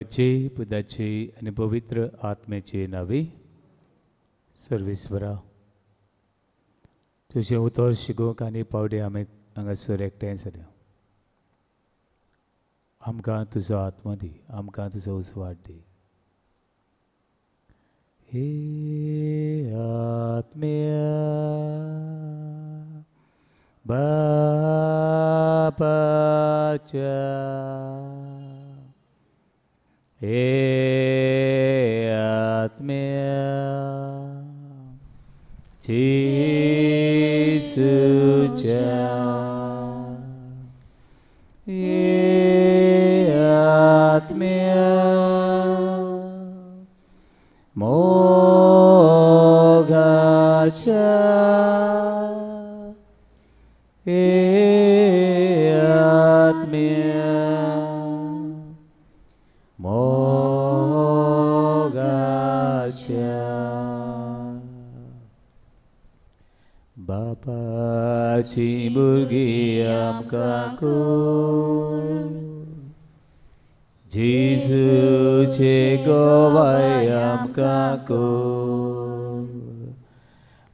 पित्याचे पुताचे आणि पवित्र आत्म्याचे नावे सर्वेश्वरा तुझे उतर शिगोक आनी पावडे आमी हांगासर एकठांय जाल्या आमकां तुजो आत्मा दी आमकां तुजो उजवाड दी हे आत्म्या बापाच्या हे आत्म्या जेसूच्या हे आत्म्या मोगाच्या हे आत्म्या मोगाच्या बापाची भुरगीं आमकां कोर जेजूचे गोवाय आमकां कोर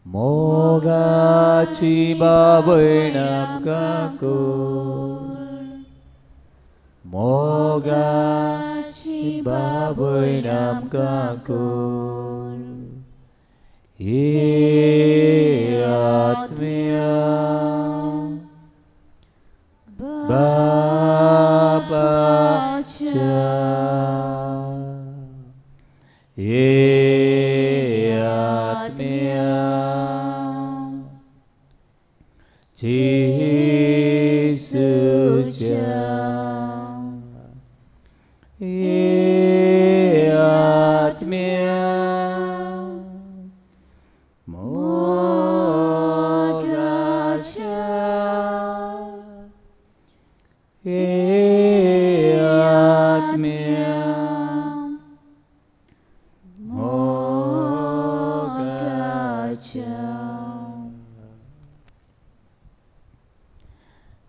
मोगाची बाबण आमकां कोर मोगाची बाबण आमकां कोर हे आत्म्या बापाच्या हे आत्म्या जेसूच्या हे आत्म्या मोगाच्या हे आत्म्या मोगाच्या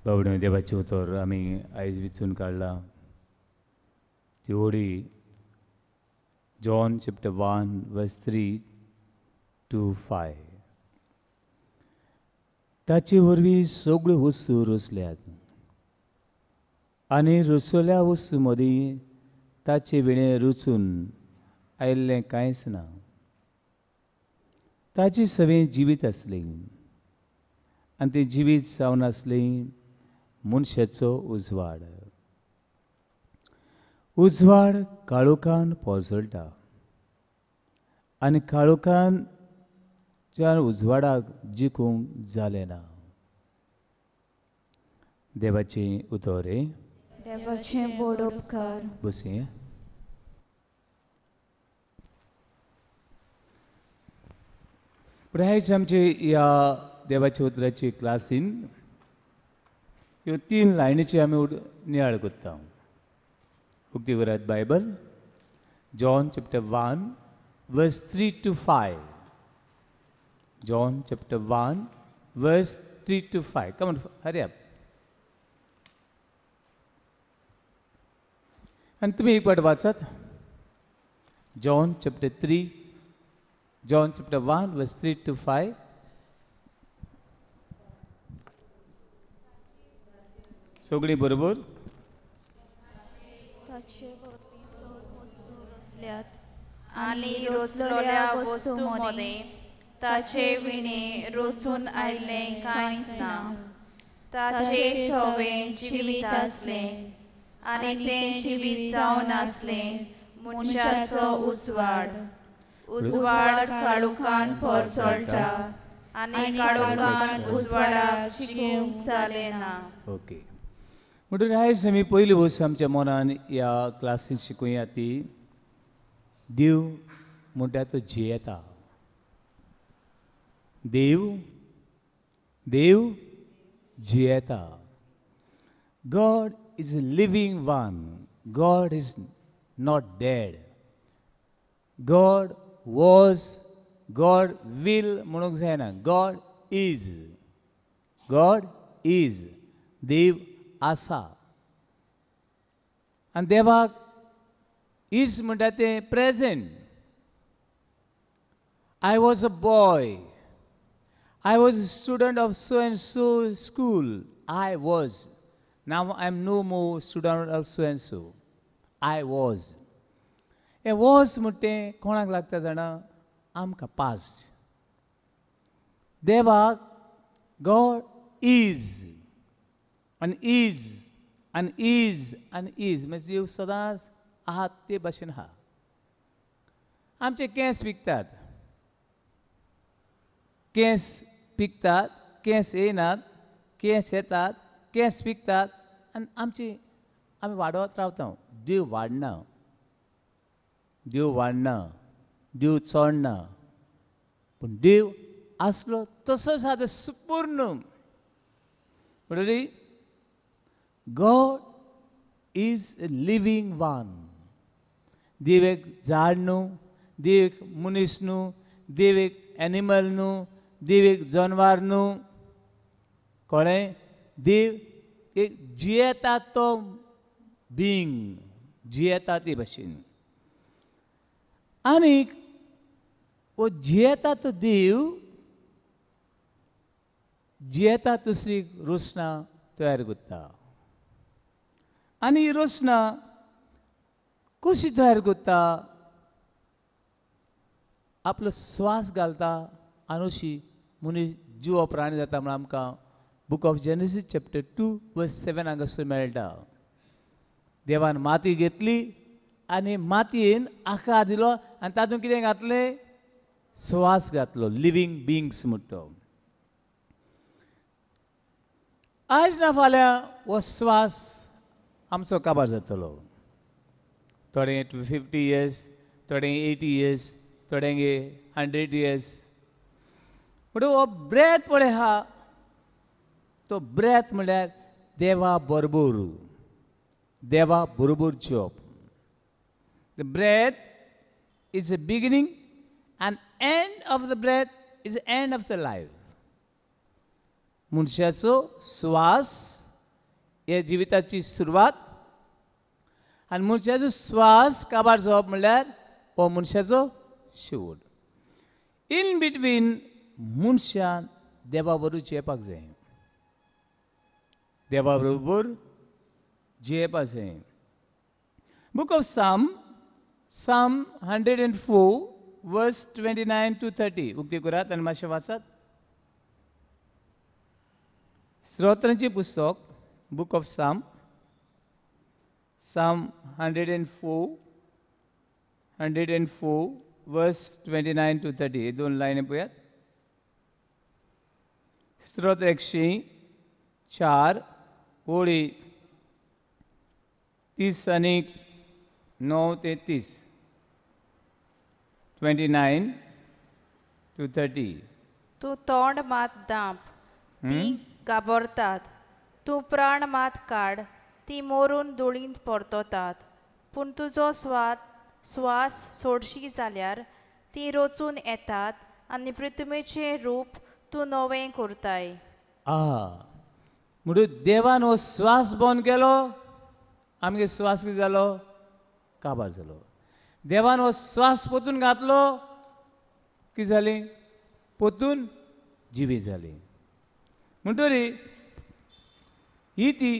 बावडे देवाचे उतर आमी आयज विचून काडला ती ओडी जॉन चॅप्टर 1 वर्स 3 to 5 ताचे वरवीं सगळ्यो वस्तू रुचल्यात आनी रुचल्या वस्तू मदीं ताचे विणें रुचून आयिल्लें कांयच ना ताची सवें जिवीत आसली आनी ती जिवीत जावन आसली मनशाचो उजवाड उजवाड काळोखान पोसळटा आनी काळोखान ज्या उजवाडाक जिखूंक जालें ना देवाचें उतर देवाचें व्हड उपकार बसी पण आयज आमचे ह्या देवाच्या उतराची क्लासीन ह्यो 3 लायनीची आमी नियाळ करता उक्ती वरात Bible John chapter 1 verse 3 to 5 John chapter 1 verse 3 to 5 come on hurry up आणि तुम्ही एक पाठ वाचत John chapter 1 verse 3 to 5 सगळी बरोबर ताचे भोवती सगळ्यो वस्तू रचल्यात आनी रचलेल्या वस्तूंमध्ये ताचे विणे रचून आयिल्लें कांयच ना ताचे सवें जिवीत आसलें आनी तें जिवीत जावन आसलें मनशाचो उजवाड उजवाड काळोखान पोसळटा आनी काळोखान उजवाडाक जिखूंक जालें ना ओके म्हणटून आयज आमी पयली वस्त आमच्या मनान ह्या क्लासीन शिकुया ती देव म्हणटा तो जियेता देव जियेता God is a living one. God is not dead. God was, God will म्हणूंक जायना. God is. देव आसा. आनी देवाक इज म्हणटा तें present. I was a boy. I was a student of so and so school. I was. Now I am no more student of so and so. I was. हे was म्हणटे कोणाक लागता जाणा आमकां पास्ट. देवाक God is and is and is and is म्हणजे देव सदांच आहात ते भाशेन आहा. आमचे केंस पिकतात. केंस पिकतात, केंस येनात, केंस येतात, केंस पिकतात आनी आमी वाडत रावता. देव वाडना, देव वाडना, देव चोडना, पूण देव आसलो तसोच आहा संपूर्ण. म्हणटरी God is a living one. देव एक झाड न्हू, देव एक मनीस न्हू, देव एक एनिमल न्हू, देव एक जनवार न्हू. कळ्ळें? देव एक जियेता तो बिंग, जियेता ते भाशेन. आनीक वो जियेता तो देव जियेता दुसरी रोसना तयार करता. आनी ही रोसना कशी तयार करता? आपलो स्वास घालता आनुशी मनीस जिवो प्राणी जाता म्हण आमकां book of Genesis chapter 2 verse 7 हांगासर मेळटा. देवान माती घेतली आनी मातयेन आकार दिलो आनी तातूंत कितें घातलें? स्वास घातलो. लिवींग बिंग्स म्हणटा. आज ना फाल्यां हो स्वास आमचो काबार जातलो. थोडे 50 years, थोडे 80 years, थोड्यांगे 100 years. म्हणून हो ब्रेथ पळय आहा तो ब्रेथ म्हळ्यार देवा बरोबर, देवा बरोबर Job. The breath is a beginning and end of the breath is the end of the life. मनशाचो श्वास हे जिविताची सुरवात आनी मनशाचो श्वास काबार जावप म्हणल्यार हो मनशाचो शेवट. इन बिटवीन मनशान देवा बरोबर जियेपाक जाय, देवा बरोबर जियेपाक जाय. Book of Psalm 104 verse 29 to 30 उक्ती करात आनी मातशें वाचात. स्तोत्रांचें पुस्तक book of Psalm 104 verse 29 to 30 हे दोन लायनी पळयात. स्तोत्र 104 ओळी 30 आनी 9 ते 30. 29 to 30. तूं तोंड मात दांप, ती गाबोरतात. तूं प्राण मात काड, ती मोरून धुळींत परतोतात. पूण तुजो स्वास सोडशी जाल्यार ती रोचून येतात आनी पृथ्वीचें रूप तूं नवें करताय. म्हणून देवान हो स्वास बंद केलो, आमगे स्वास कितें जालो? काबार जालो. देवान हो स्वास पोतून घातलो, कितें जालें? पोतून जिवीत जाली. म्हणटरी ही ती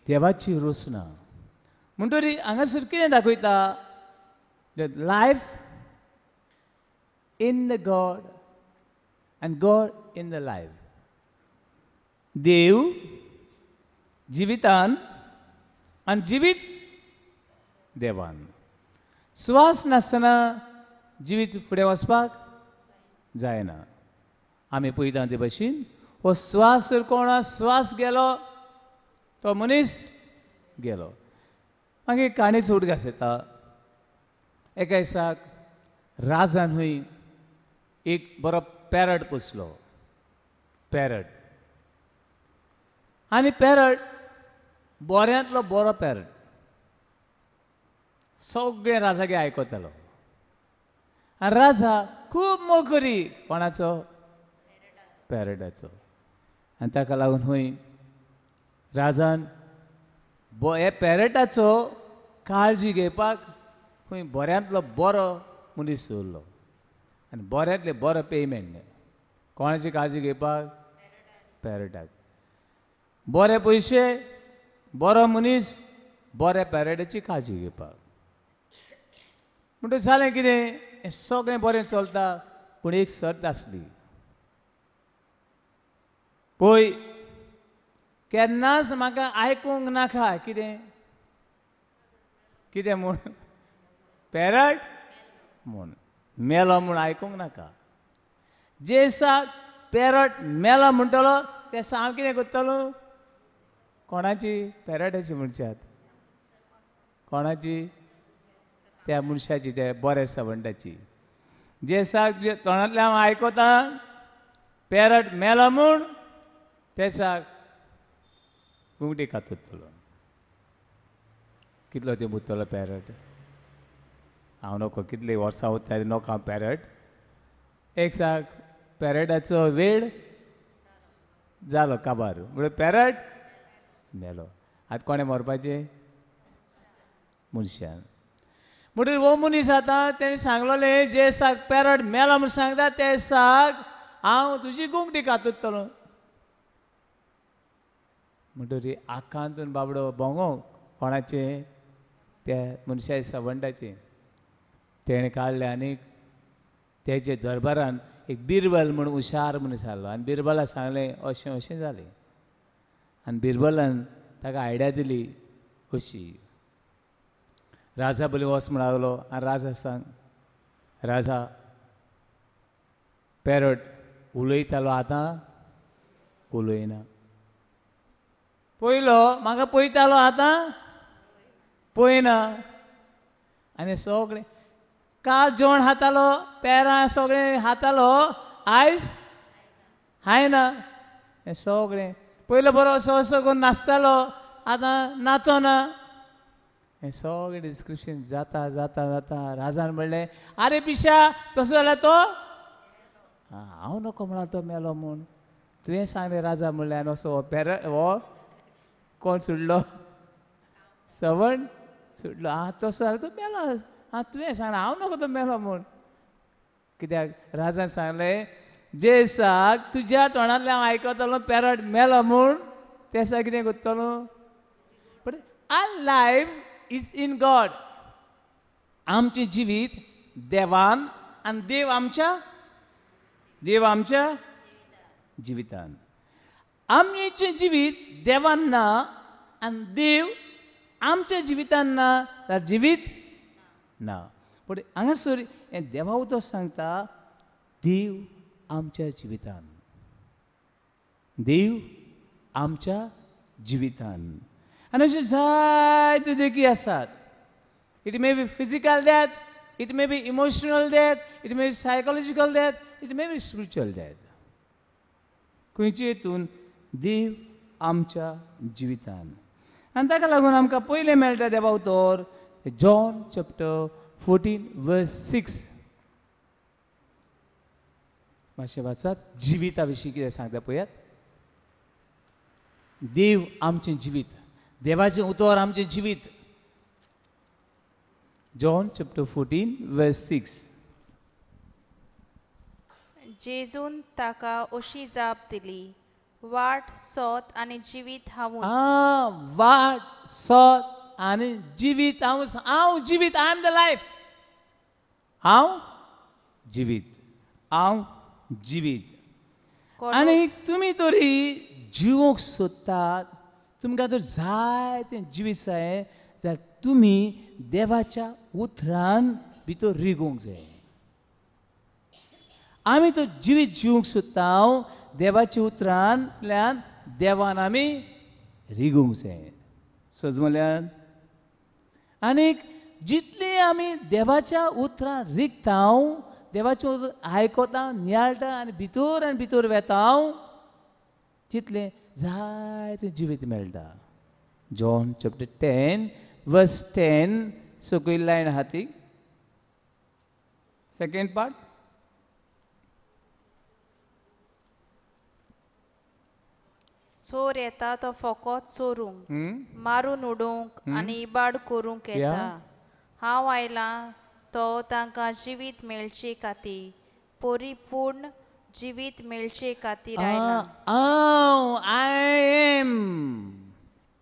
देवाची रोसना. म्हणटरी हांगासर कितें दाखयता? The life in the God आनी गॉड इन द लायफ. देव जिवितान आनी जिवीत देवान. स्वास नासतना जिवीत फुडें वचपाक जायना. आमी पळयता ते भाशेन हो स्वास जर कोणा स्वास गेलो तो मनीस गेलो. मागीर काणी उदकास येता. एका दिसाक राजान हूंय एक बरो पॅरट पोसलो. पॅरट आनी पॅरट बऱ्यांतलो बरो पॅरट. सगळे राजागे आयकतालो आनी राजा खूब मोखरी कोणाचो? पॅरटाचो. आनी ताका लागून हूंय राजान हे पॅरटाचो काळजी घेवपाक खंय बऱ्यांतलो बरो मनीस उरलो आनी बऱ्यांतले बरो पेमेंट कोणाची काळजी घेवपाक पॅरटाक बरे पयशे बरो मनीस बऱ्या पॅरटाची काळजी घेवपाक म्हणटच जालें कितें हें सगळें बरें चलता पूण एक सर्त आसली पळय केन्नाच म्हाका आयकूंक नाका कितें कितें म्हूण पॅरट म्हूण मेलो म्हूण आयकूंक नाका जे दिसा पॅरट मेलो म्हणटलो ते दिसा हांव कितें करतलो कोणाची पॅरटाची म्हणच्यात कोणाची त्या मनशाची त्या बऱ्या सवंडाची जे दिसा तोंडांतल्यान हांव आयकता पॅरट मेलो म्हूण ते दिसा गुंगटी कातरतलो कितलो ते मुतलो पॅरट हांव नोको कितले वर्सां वता नोको हांव पॅरट एक साक पॅरटाचो वेळ जालो काबार म्हणून पॅरट मेलो आतां कोणें मरपाचें मनशान म्हणटकीर हो मनीस आतां तेणें सांगलोलें जे दिसाक पॅरट मेलो म्हूण सांगता ते दिसाक हांव तुजी गुंगटी कातरतलो म्हणटकीर आखांतून बाबडो भोंगो कोणाचें त्या मनशा सवंडाचें तेणें काडलें आनीक तेजे दरबारान एक बिरबल म्हूण हुशार मनीस आहलो आनी बिरबलाक सांगलें अशें अशें जालें आनी बिरबलान ताका आयडिया दिली अशी राजा बली वच म्हूण लागलो आनी राजा सांग राजा पॅरट उलयतालो आतां उलयना पयलो म्हाका पळयतालो आतां पळयना आनी सगळें काल जेवण खातालो पेरां सगळें खातालो आयज खायना हें सगळें पयलो बरो असो असो करून नाचतालो आतां नाचना हें सगळें डिस्क्रिप्शन जाता जाता जाता राजान म्हणलें आरे पिशा तसो जाल्यार तो हांव नोको म्हणला तो मेलो म्हूण तुवें सांग रे राजा म्हणलें आनी असो हो पॅरट हो कोण सुटलो सवण सुटलो तसो जाल्यार तो मेलो तुवें सांग हांव नोको तो मेलो म्हूण कित्याक राजान सांगलें जे दिसाक तुज्या तोंडांतल्यान हांव आयकतालो पॅरट मेलो म्हूण ते दिसा कितें करतलो but our life is in God आमचें जिवीत देवान आनी देव आमच्या जिवितान आमचें जिवीत देवान ना आनी देव आमच्या जिवितान ना जाल्यार जिवीत ना पूण हांगासर हें देवा उतर सांगता देव आमच्या जिवितान देव आमच्या जिवितान आनी अशे जायत्यो देखी आसात it may be physical death it may be emotional death it may be psychological death it may be spiritual death खंयचे हितून देव आमच्या जिवितान आनी ताका लागून आमकां पयलें मेळटा देवा उतर जॉन चॅप्टर 14 वर्स 6 मातशें वाचात जिविता विशीं कितें सांगता पळयात देव आमचें जिवीत देवाचें उतर आमचें जिवीत जॉन चॅप्टर 14 वर्स 6 जेजून ताका अशी जाप दिली वाट सोत आनी जिवीत हांवूच वाट सोत आनी जिवीत हांव जिवीत आय एम द लायफ हांव जिवीत आनी तुमी तरी जिवूंक सोदतात तुमकां जर जायतें जिवीत जाय जाल्यार तुमी देवाच्या उतरान भितर रिगूंक जाय आमी तो जिवीत जिवूंक सोदता देवाच्या उतरांतल्यान देवान आमी रिगूंक जाय समजल्यान आनीक जितली आमी देवाच्या उतरां रिगता देवाचें उतर आयकता नियाळटा आनी भितर वेता तितलें जायतें जिवीत मेळटा जॉन चॅप्टर 10 वर्स 10 सकयल लायन आहा ती सेकंड पार्ट चोर येता तो फकत चोरूंक मारून उडोवंक आनी इबाड करूंक येता हांव आयलां तो तांकां जिवीत मेळचे खातीर परिपूर्ण जिवीत मेळचे खातीर आयलां. हांव आय एम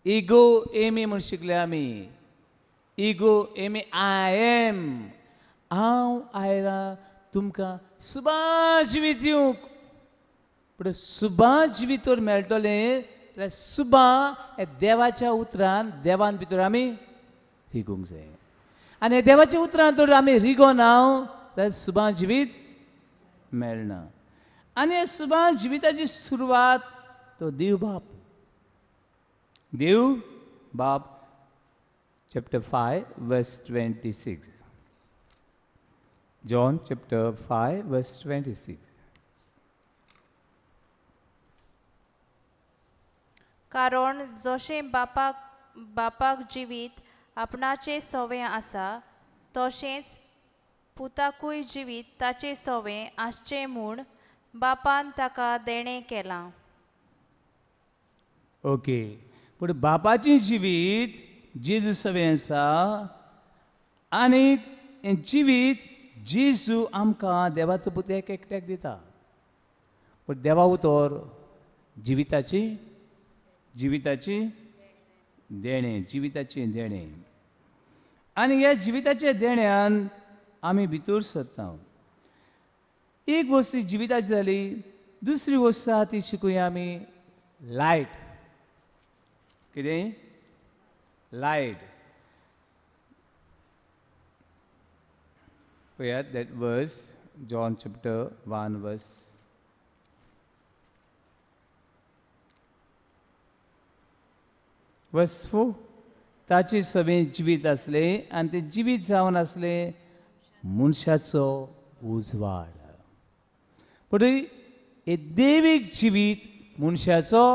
इगो एमी म्हूण शिकले आमी. इगो एमी आय एम. हांव आयलां तुमकां सुबां जिवीत दिवंक. पूण सुबां जिवीत तर मेळटलें जाल्यार सुबां हे देवाच्या उतरान देवान भितर आमी रिगूंक जाय. आनी हे देवाच्या उतरान तर आमी रिगो ना जाल्यार सुबां जिवीत मेळना. आनी हे सुबां जिविताची सुरवात तो देव बाप. देव बाप chapter 5 verse 26. John chapter 5 verse 26. कारण जशें बापाक जिवीत आपणाचे सवें आसा तशेंच पुताकूय जिवीत ताचे सवें आसचें म्हूण बापान ताका देणें केलां. ओके. पूण बापाची जिवीत जेजू सवें आसा आनी हें जिवीत जेजू आमकां देवाचो पूत एक एकट्याक दिता. पूण देवा उतर जिविताची देणें. आनी ह्या जिविताच्या देण्यान आमी भितर सरता. एक वस्त जिविताची जाली. दुसरी वस्त आहा ती शिकुया आमी लायट. कितें? लायट. पळयात that verse, John chapter 1 verse. verse 4. ताचे सवें जिवीत आसले आनी ते जिवीत जावन आसले मनशाचो उजवाड. पूण हे देवीक जिवीत मनशाचो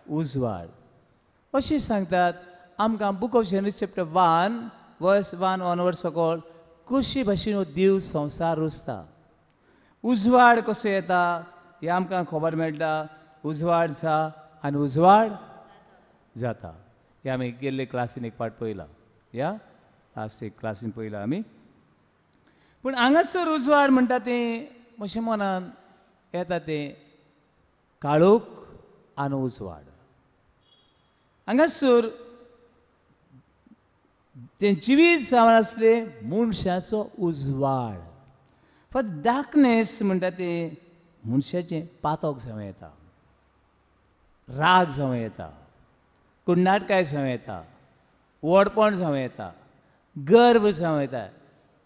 उजवाड अशें सांगतात आमकां book of Genesis chapter 1 verse 1 onward सकयल कशे भाशेन हो देव संवसार रचता. उजवाड कसो येता हें आमकां खबर मेळटा. उजवाड जा आनी उजवाड जाता. हें आमी गेल्ले क्लासीन एक पार्ट पळयला. या लास्ट एक क्लासीन पळयला आमी. पूण हांगासर उजवाड म्हणटा तें म्हज्या मनान येता तें काळोख आनी उजवाड. हांगासर तें जिवीत जावन आसलें मनशाचो उजवाड. फक्त डार्कनेस म्हणटा तें मनशाचें पातक जावं येता, राग जावं येता, कुडनाटकाय जावं येता, वडपण जावं येता, गर्व जावं येता.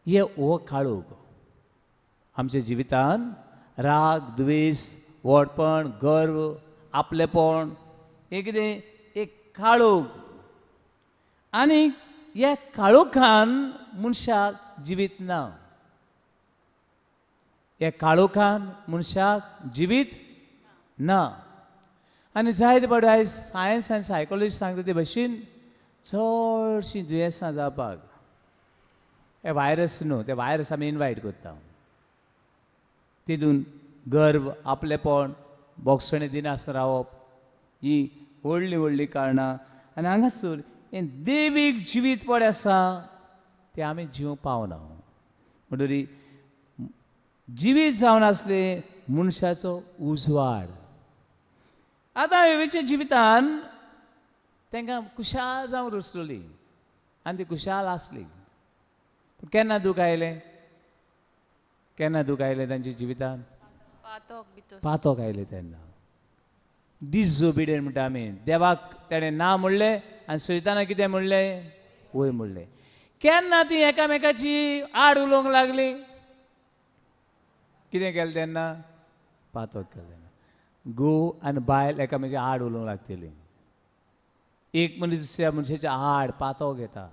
हे हो काळोख आमच्या जिवितान राग, द्वेष, वडपण, गर्व, आपलेपण हें कितें एक काळोख. आनी ह्या काळोखान मनशाक जिवीत ना. ह्या काळोखान मनशाक जिवीत ना. आनी जायते फावटी आयज सायन्स आनी सायकोलॉजी सांगता ते भाशेन चडशीं दुयेंसां जावपाक हे वायरस न्हू. ते वायरस आमी इनवायट करता. तितून गर्व, आपलेपण, बोगसणे दिनासतना रावप ही व्हडलीं कारणां. आनी हांगासर हें देवीक जिवीत पळय आसा तें आमी जिवंक पावना. म्हणटरी जिवीत जावन आसलें मनशाचो उजवाड. आतां हेवेच्या जिवितान तांकां खुशाल जावं रचलोली आनी ती खुशाल आसली. पूण केन्ना दूख आयलें तांच्या जिवितान? पातक आयलें तेन्ना. डिसओबिडियंट म्हणटा आमी. देवाक तेणें ना म्हणलें आनी सैतानाक कितें म्हणलें? वय म्हणलें. केन्ना ती एकामेकाची आड उलोवंक लागली? कितें केलें तेन्ना? पातक केलें तेन्ना. घोव आनी बायल एकामेकाची आड उलोवंक लागतली. एक मनीस दुसऱ्या मनशाच्या आड पातक घेता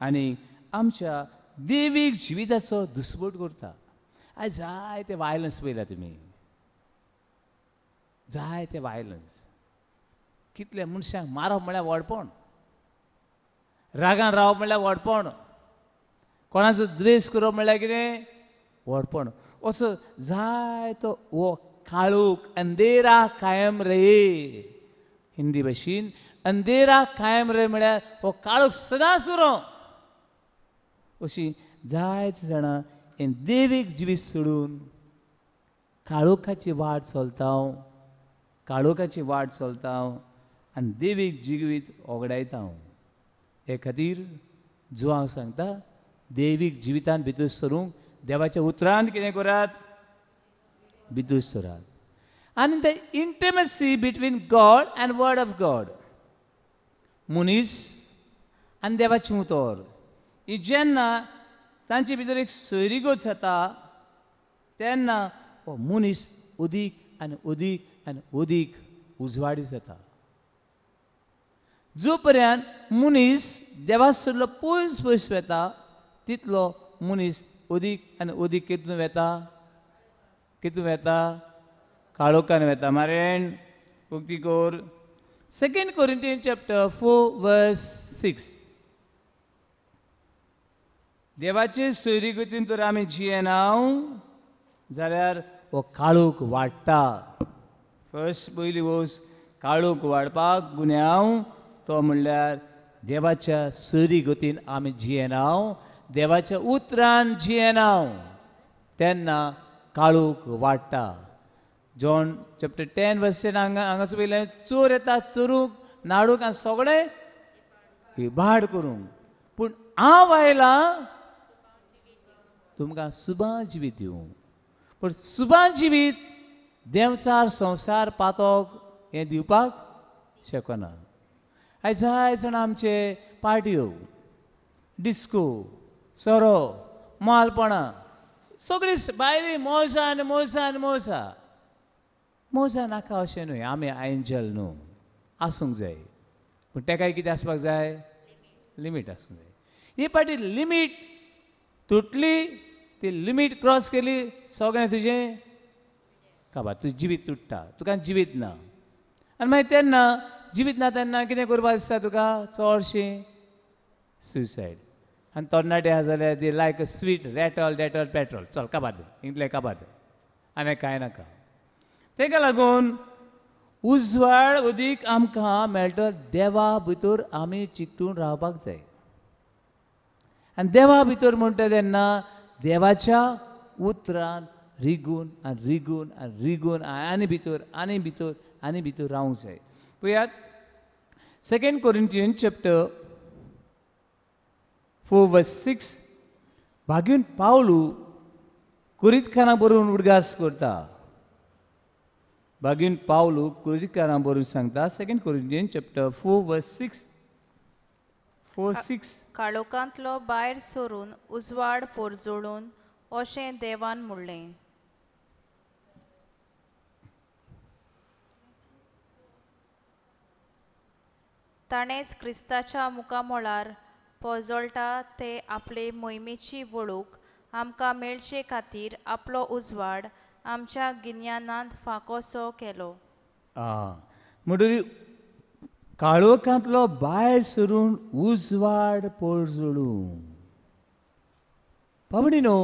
आनी आमच्या देवीक जिविताचो दुसबोट करता. आयज जायते वायलन्स पळयला तुमी. जायते वायलन्स. कितले मनशांक मारप म्हळ्यार वडपण, रागान रावप म्हळ्यार वडपण, कोणाचो द्वेश करप म्हळ्यार कितें? वडपण. असो जायतो हो काळोख अंधेरा कायम रहे हिंदी भाशेन अंधेराक कायम रे म्हळ्यार हो काळोख सदांच उरो अशी जायत जाणां हे देवीक जिवीत सोडून काळोखाची वाट चलता काळोखाची वाट चलता आनी देवीक जिवीत ओगडायता हे खातीर जो हांव सांगता देवीक जिवितान भितर सरूंक देवाच्या उतरान कितें करात भितर सरात आनी the intimacy between God and word of God मनीस आनी देवाचें उतर ही जेन्ना तांचे भितर एक सोयरीगत जाता तेन्ना हो मनीस अदीक आनी अदीक आनी अदीक उजवाडी जाता जो पर्यंत मनीस देवा सोडलो पयस पयस वता तितलो मनीस अदीक आनी अदीक कितून वता काळोखान वता मारेण उक्ती कोर 2 Corinthians chapter 4 verse 6 देवाचे सोयरीगतीन तर आमी जियेनाव जाल्यार हो काळोख वाडटा फर्स्ट पयली वोस काळोख वाडपाक गुन्यांव तो म्हणल्यार देवाच्या सोयरीगतीन आमी जियेनाव देवाच्या उतरान जियेनाव तेन्ना काळोख वाडटा जॉन चॅप्टर 10 वर्स 10 हांगाच पयलें चोर येता चोरूंक नाडूंक आनी सगळें इबाड करूंक पूण हांव आयलां तुमकां सुबां जिवीत दिवंक पूण सुबां जिवीत देंवचार संवसार पातोक हें दिवपाक शकना आयज जाय जाण आमचे पार्ट्यो डिस्को सोरो मालपणां सगळीं बायली मोजा आनी मोजा आनी मोजा मोजा नाका अशें न्हय आमी एंजल न्हू आसूंक जाय पूण तेकाय कितें आसपाक जाय लिमीट आसूंक जाय ही पाटी लिमीट तुटली ती लिमीट क्रॉस केली सगळें तुजें काबार तुजें जिवीत तुट्टा तुका जिवीत ना आनी मागीर तेन्ना जिवीत ना तेन्ना कितें करपाक दिसता तुका चडशें सुसायड आनी तरणाटे आहा जाल्यार दी लायक अ स्वीट रेटल डेटल पेट्रोल चल काबार दे इतलें काबार दे आनी कांय नाका तेका लागून उजवाड अदीक आमकां मेळटा देवा भितर आमी चिकटून रावपाक जाय आनी देवा भितर म्हणटा तेन्ना देवाच्या उतरान रिगून आनी रिगून आनी रिगून आनी भितर आनी भितर आनी भितर रावंक जाय पळयात 2 Corinthians chapter 4 verse 6 भाग्यून पावलू कुरितकारां बरोवन उडगास करता भाग्यून पावलू कुरितकारां बरोवन सांगता 2 Corinthians chapter 4 verse 6 काळोखांतलो भायर सरून उजवाड पोरजोळून अशें देवान म्हणलें ताणेंच क्रिस्ताच्या मुखामोळार पोजोळटा ते आपले मोहिमेची वळूक आमकां मेळचे खातीर आपलो उजवाड आमच्या गिन्यानांत फांकोसो केलो म्हणटरी काळोखांतलो भायर सरून उजवाड पोरजोळू पावणीनो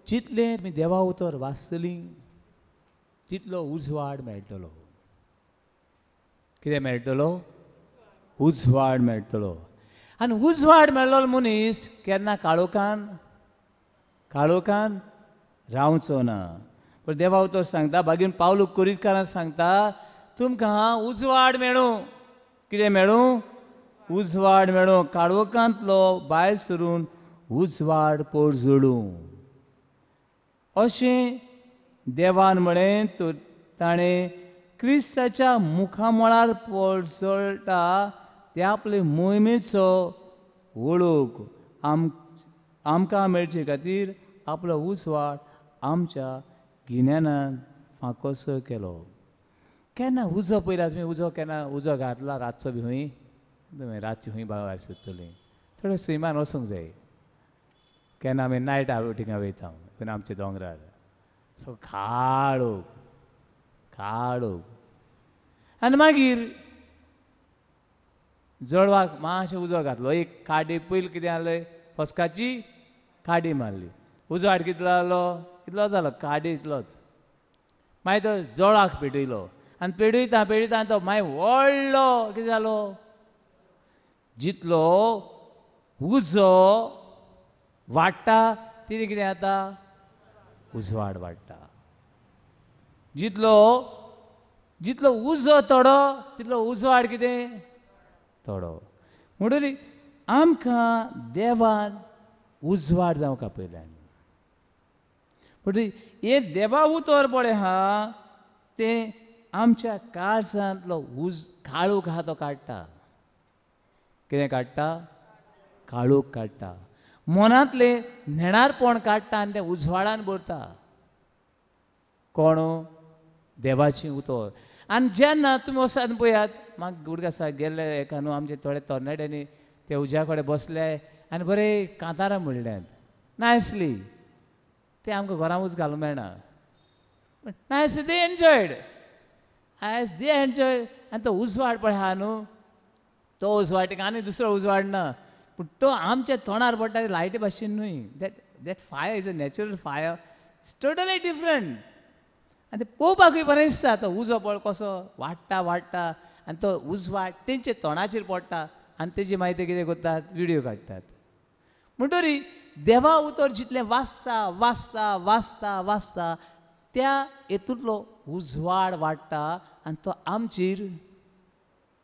जितलें तुमी देवा उतर वाचतलीं तितलो उजवाड मेळटलो कितें मेळटलो उजवाड मेळटलो आनी उजवाड मेळ्ळो मनीस केन्ना काळोखान रावचो ना पूण देवा उतर सांगता भाग्यून पावलू कुरितकारां सांगता तुमकां उजवाड मेळूं कितें मेळूं उजवाड मेळूं काळोखांतलो भायर सरून उजवाड पोरजोळूं अशें देवान म्हळें ताणें क्रिस्ताच्या मुखामळार पोरजोळटा ते आपले मोहिमेचो वळूक आमकां मेळचे खातीर आपलो उजवाड आमच्या गिन्यानान फांकोसो केलो केन्ना उजो पयला तुमी उजो केन्ना उजो घातला रातचो बी खंय तुमी रातची खंय भायर सुत्तलीं थोडें सैमान वचूंक जाय केन्ना आमी नायट आवटींगा वयता खंय आमच्या दोंगरार सो खाडूक आनी मागीर जळवाक मातशें उजो घातलो एक काडी पयलीं कितें जालें फस्काची काडी मारली उजवाड कितलो जालो इतलो जालो काडी इतलोच मागीर तो जळाक पेटयलो आनी पेटयता तो मागीर व्हडलो कितें जालो जितलो उजो वाडटा तितलें कितें जाता उजवाड वाडटा जितलो जितलो उजो तोडो तितलो उजवाड कितें तोडो म्हणटरी आमकां देवान उजवाड जावंक आपयल्यान म्हणटरी हे देवा उतर पळय आहा तें आमच्या काळजांतलो काळोख आहा तो काडटा कितें काडटा काळोख काडटा मनांतलें नेणारपण काडटा आनी तें उजवाडान भरता कोण देवाचें उतर आनी जेन्ना तुमी वसात पळयात म्हाका गुडघे आसा गेल्ले एका न्हू आमचे थोडे तरणाट्यांनी ते उज्या कडेन बसले आनी बरें कांतारां म्हणल्यात नायसली ते आमकां घरांतूच घालूंक मेळना नायसली दे एन्जॉयड आयज दे एन्जॉय आनी तो उजवाड पळय आहा न्हू तो उजवाड आनी दुसरो उजवाड ना पूण तो आमच्या तोंडार पडटा लायटी भाशेन न्हय that fire is a natural fire it's totally different आनी ते पळोवपाकूय बरें दिसता तो उजो पळय कसो वाडटा वाडटा आनी तो उजवाड तेंचे तोंडाचेर पडटा आनी तेजी मागीर ते कितें करतात व्हिडियो काडटात म्हणटरी देवा उतर जितलें वाचता वाचता वाचता वाचता त्या हेतूंतलो उजवाड वाडटा आनी तो आमचेर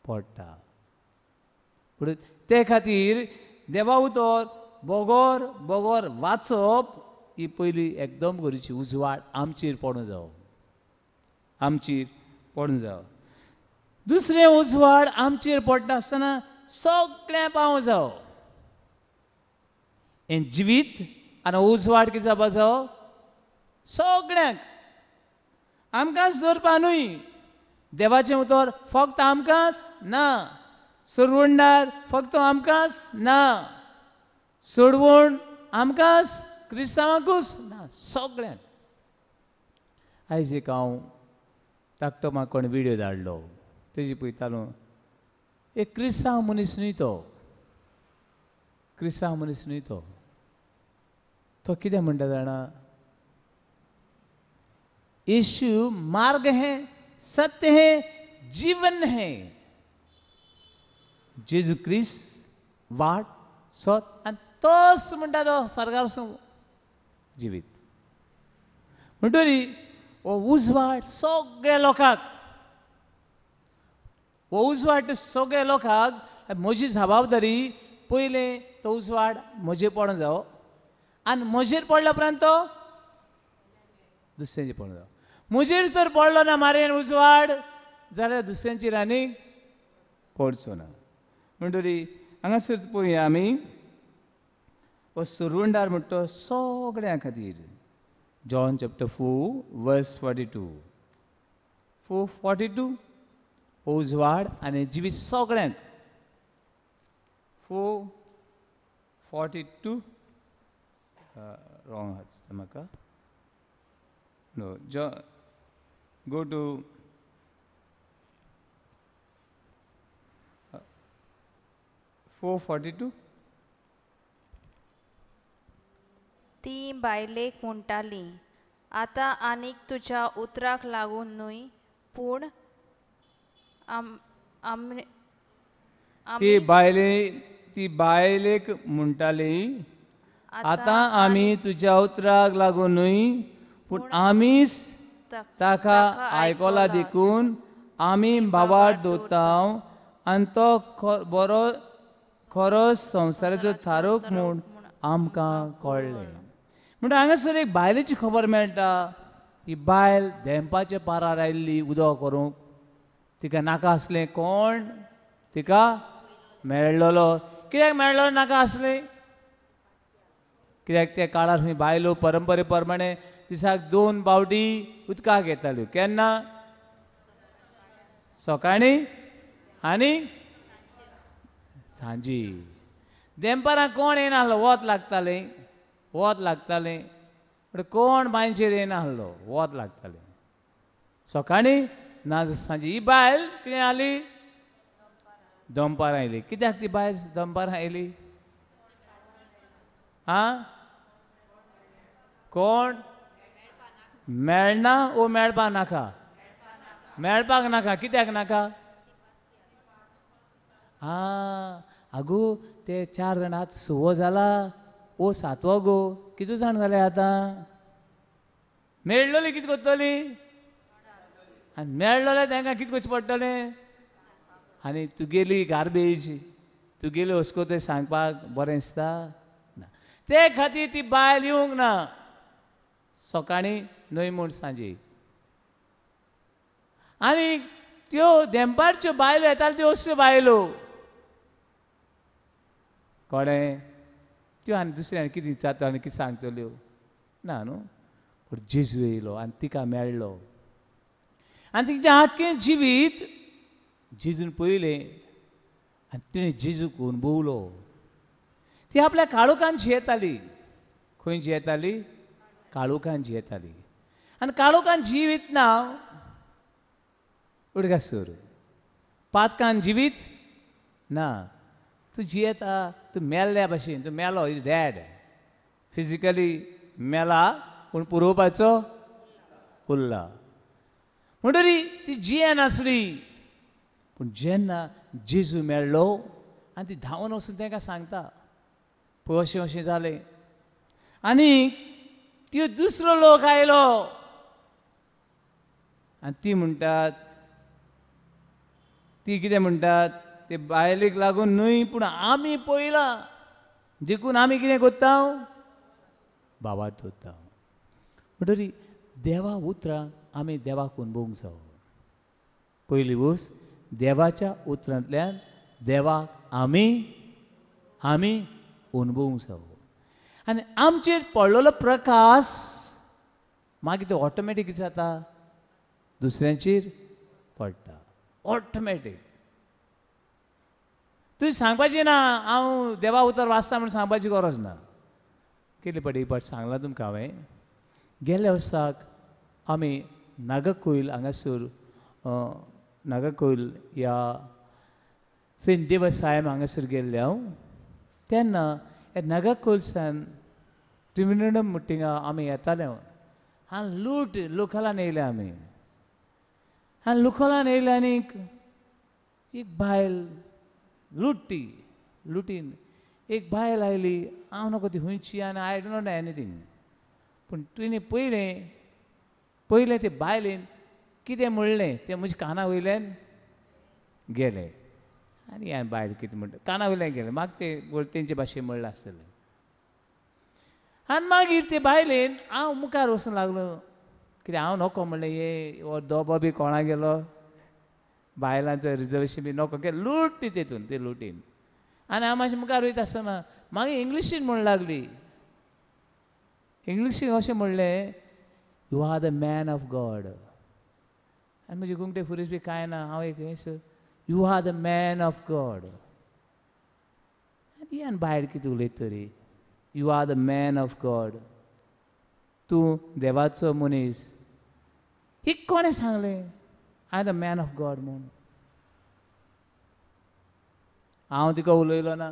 पडटा म्हणून ते खातीर देवा उतर बोगोर बोगोर वाचप ही पयली एकदम गरजेची उजवाड आमचेर पडूं जावो आमचेर पडूं जावो दुसरें उजवाड आमचेर पडटा आसतना सगळ्या पावूं जावो हें जिवीत आनी उजवाड कितें जावपा जावो सगळ्यांक आमकांच धरपा न्हय देवाचें उतर फक्त आमकांच ना सुरवंडार फक्त आमकांच ना सोडवण आमकांच क्रिस्तांवांकूच ना सगळ्यांक आयज एक हांव धाकटो म्हाका कोण व्हिडियो धाडलो तेजी पळयतालो एक क्रिस्तांव मनीस न्हय तो क्रिस्तांव मनीस न्हय तो कितें म्हणटा जाणा यीशु मार्ग है सत्य है जीवन है जेजू क्रिस्त वाट सोत आनी तोच म्हणटा तो स्वर्गार वचून जिवीत म्हणटरी हो उजवाड सगळ्या लोकांक हो उजवाड सगळ्या लोकांक म्हजी जबाबदारी पयलें तो उजवाड म्हजेर पडूं जावो आनी म्हजेर पडल्या उपरांत तो दुसऱ्यांचेर पडूं जावो म्हजेर तर पडलो ना मारेन उजवाड जाल्यार दुसऱ्यांचेर आनीक पडचो ना म्हणटरी हांगासर पळोवया आमी हो सुरवंडार म्हणटा तो सगळ्यां खातीर जॉन चॅप्टर 4 वर्स 42 4:42 उजवाड आनी जिवीत सगळ्यांक 4:42 रॉंग आसा म्हाका नो गो टू ती बायलेक म्हणटाली आतां आनीक तुज्या उतराक लागून न्हय पूण ती बायलेक म्हणटाली आतां आमी तुज्या उतराक लागून न्हय पूण आमीच ताका आयकोला देखून आमी भावार्थ दवरतां आनी तो बरो खरोच संवसाराचो थारोक म्हूण आमकां कळ्ळें म्हणटा हांगासर एक बायलेची खबर मेळटा ही बायल धेंपाच्या पारार आयिल्ली उदक करूंक तिका नाका आसलें कोण तिका मेळ्ळलो कित्याक मेळ्ळो नाका आसलें कित्याक त्या काळार खंय बायलो परंपरे प्रमाणे दिसाक 2 बावटी उदकाक येताल्यो केन्ना सकाळीं आनी सांजी देंपारां कोण येनासलो वत लागतालें पण कोण बांयचेर येनासलो वत लागतालें सकाळीं ना सांजी ही बायल कितें आली दनपारां आयली कित्याक ती बायल दनपारां आयली आं कोण मेळना वो मेळपाक नाका मेळपाक नाका कित्याक नाका आगो ते 4 जाण आतां 6 जाला ओ 7वो गो कितू जाण जाले आतां मेळ्ळोली कितें कोत्तोली आनी मेळ्ळोले तांकां कितें करचें पडटलें आनी तुगेली गार्बेज तुगेली वस्को थंय सांगपाक बरें दिसता ना ते खातीर ती बायल येवंक ना सकाळीं न्हय म्हूण सांजे आनी त्यो देंपारच्यो बायलो येताल्यो त्यो असल्यो बायलो कळ्ळें त्यो आनी दुसऱ्यान कितें जाता आनी कितें सांगतल्यो ना न्हू पूण जेजू येयलो आनी तिका मेळ्ळो आनी तिचें आख्खें जिवीत जेजून पळयलें आनी तिणें जेजूक अणभवलो ती आपल्या काळोखान जियेताली खंय जियेताली काळोखान जियेताली आनी काळोखान जिवीत ना उडगासूर पातकान जिवीत ना तूं जियेता तूं मेल्ल्या भाशेन तूं मेलो इज डॅड फिजिकली मेला पूण पुरोवपाचो उरला म्हणटरी ती जियेनासली पूण जेन्ना जेजू मेळ्ळो आनी ती धांवन वचून तांकां सांगता पळय अशें अशें जालें आनी त्यो दुसरो लोक आयलो आनी ती म्हणटात ती कितें म्हणटात ते बायलेक लागून न्हय पूण आमी पळयलां देखून आमी कितें कोत्ता बाबा धरता म्हणटरी देवा उतरां आमी देवाक अणभवूंक जाय पयली वस्त देवाच्या उतरांतल्यान देवाक आमी अणभवूंक जाय आनी आमचेर पडलेलो प्रकाश मागीर तो ऑटोमॅटीक जाता दुसऱ्यांचेर पडटा ऑटोमॅटीक तुवें सांगपाचें ना हांव देवा उतर वाचता म्हण सांगपाची गरज ना केली पड एक फावट सांगलां तुमकां हांवें गेल्या वर्साक आमी नागरकोइल हांगासर नागरकोइल ह्या सेंट देवसायम हांगासर गेल्ले हांव तेन्ना हे नागरकोइलसान ट्रिमिनडम म्हणटा थिंगा आमी येताले आनी लूट लोकलान येयले आमी आनी लोकलान येयले आनीक एक बायल लुटीन एक बायल आयली हांव नकळो ती खंयची आनी आय डोंट नो एनीथींग पूण तुवें पयलें ते बायलेन कितें म्हणलें तें म्हज्या काना वयल्यान गेलें आनी हांवें बायल कितें म्हणटा काना वयल्यान गेलें म्हाका तें तेंचे भाशेन म्हणलें आसतलें आनी मागीर ते बायलेन हांव मुखार वचूंक लागलो कित्याक हांव नोको म्हणलें हे हो दोबो बी कोणा गेलो बायलांचो रिजर्वेशन बी नोको केलें लूट ती तेतून ते लुटीन आनी हांव मातशें मुखार वयता आसतना मागीर इंग्लिशीन म्हणूंक लागली इंग्लिशीन अशें म्हणलें you are the man of God आनी म्हजे गुंगटे फुरीस बी कांय ना हांव एक you are the man of God आनी आनी भायर कितें उलयता तरी you are the man of God तूं देवाचो मनीस ही कोणें सांगलें I the man of God म्हूण हांव तिका उलयलो ना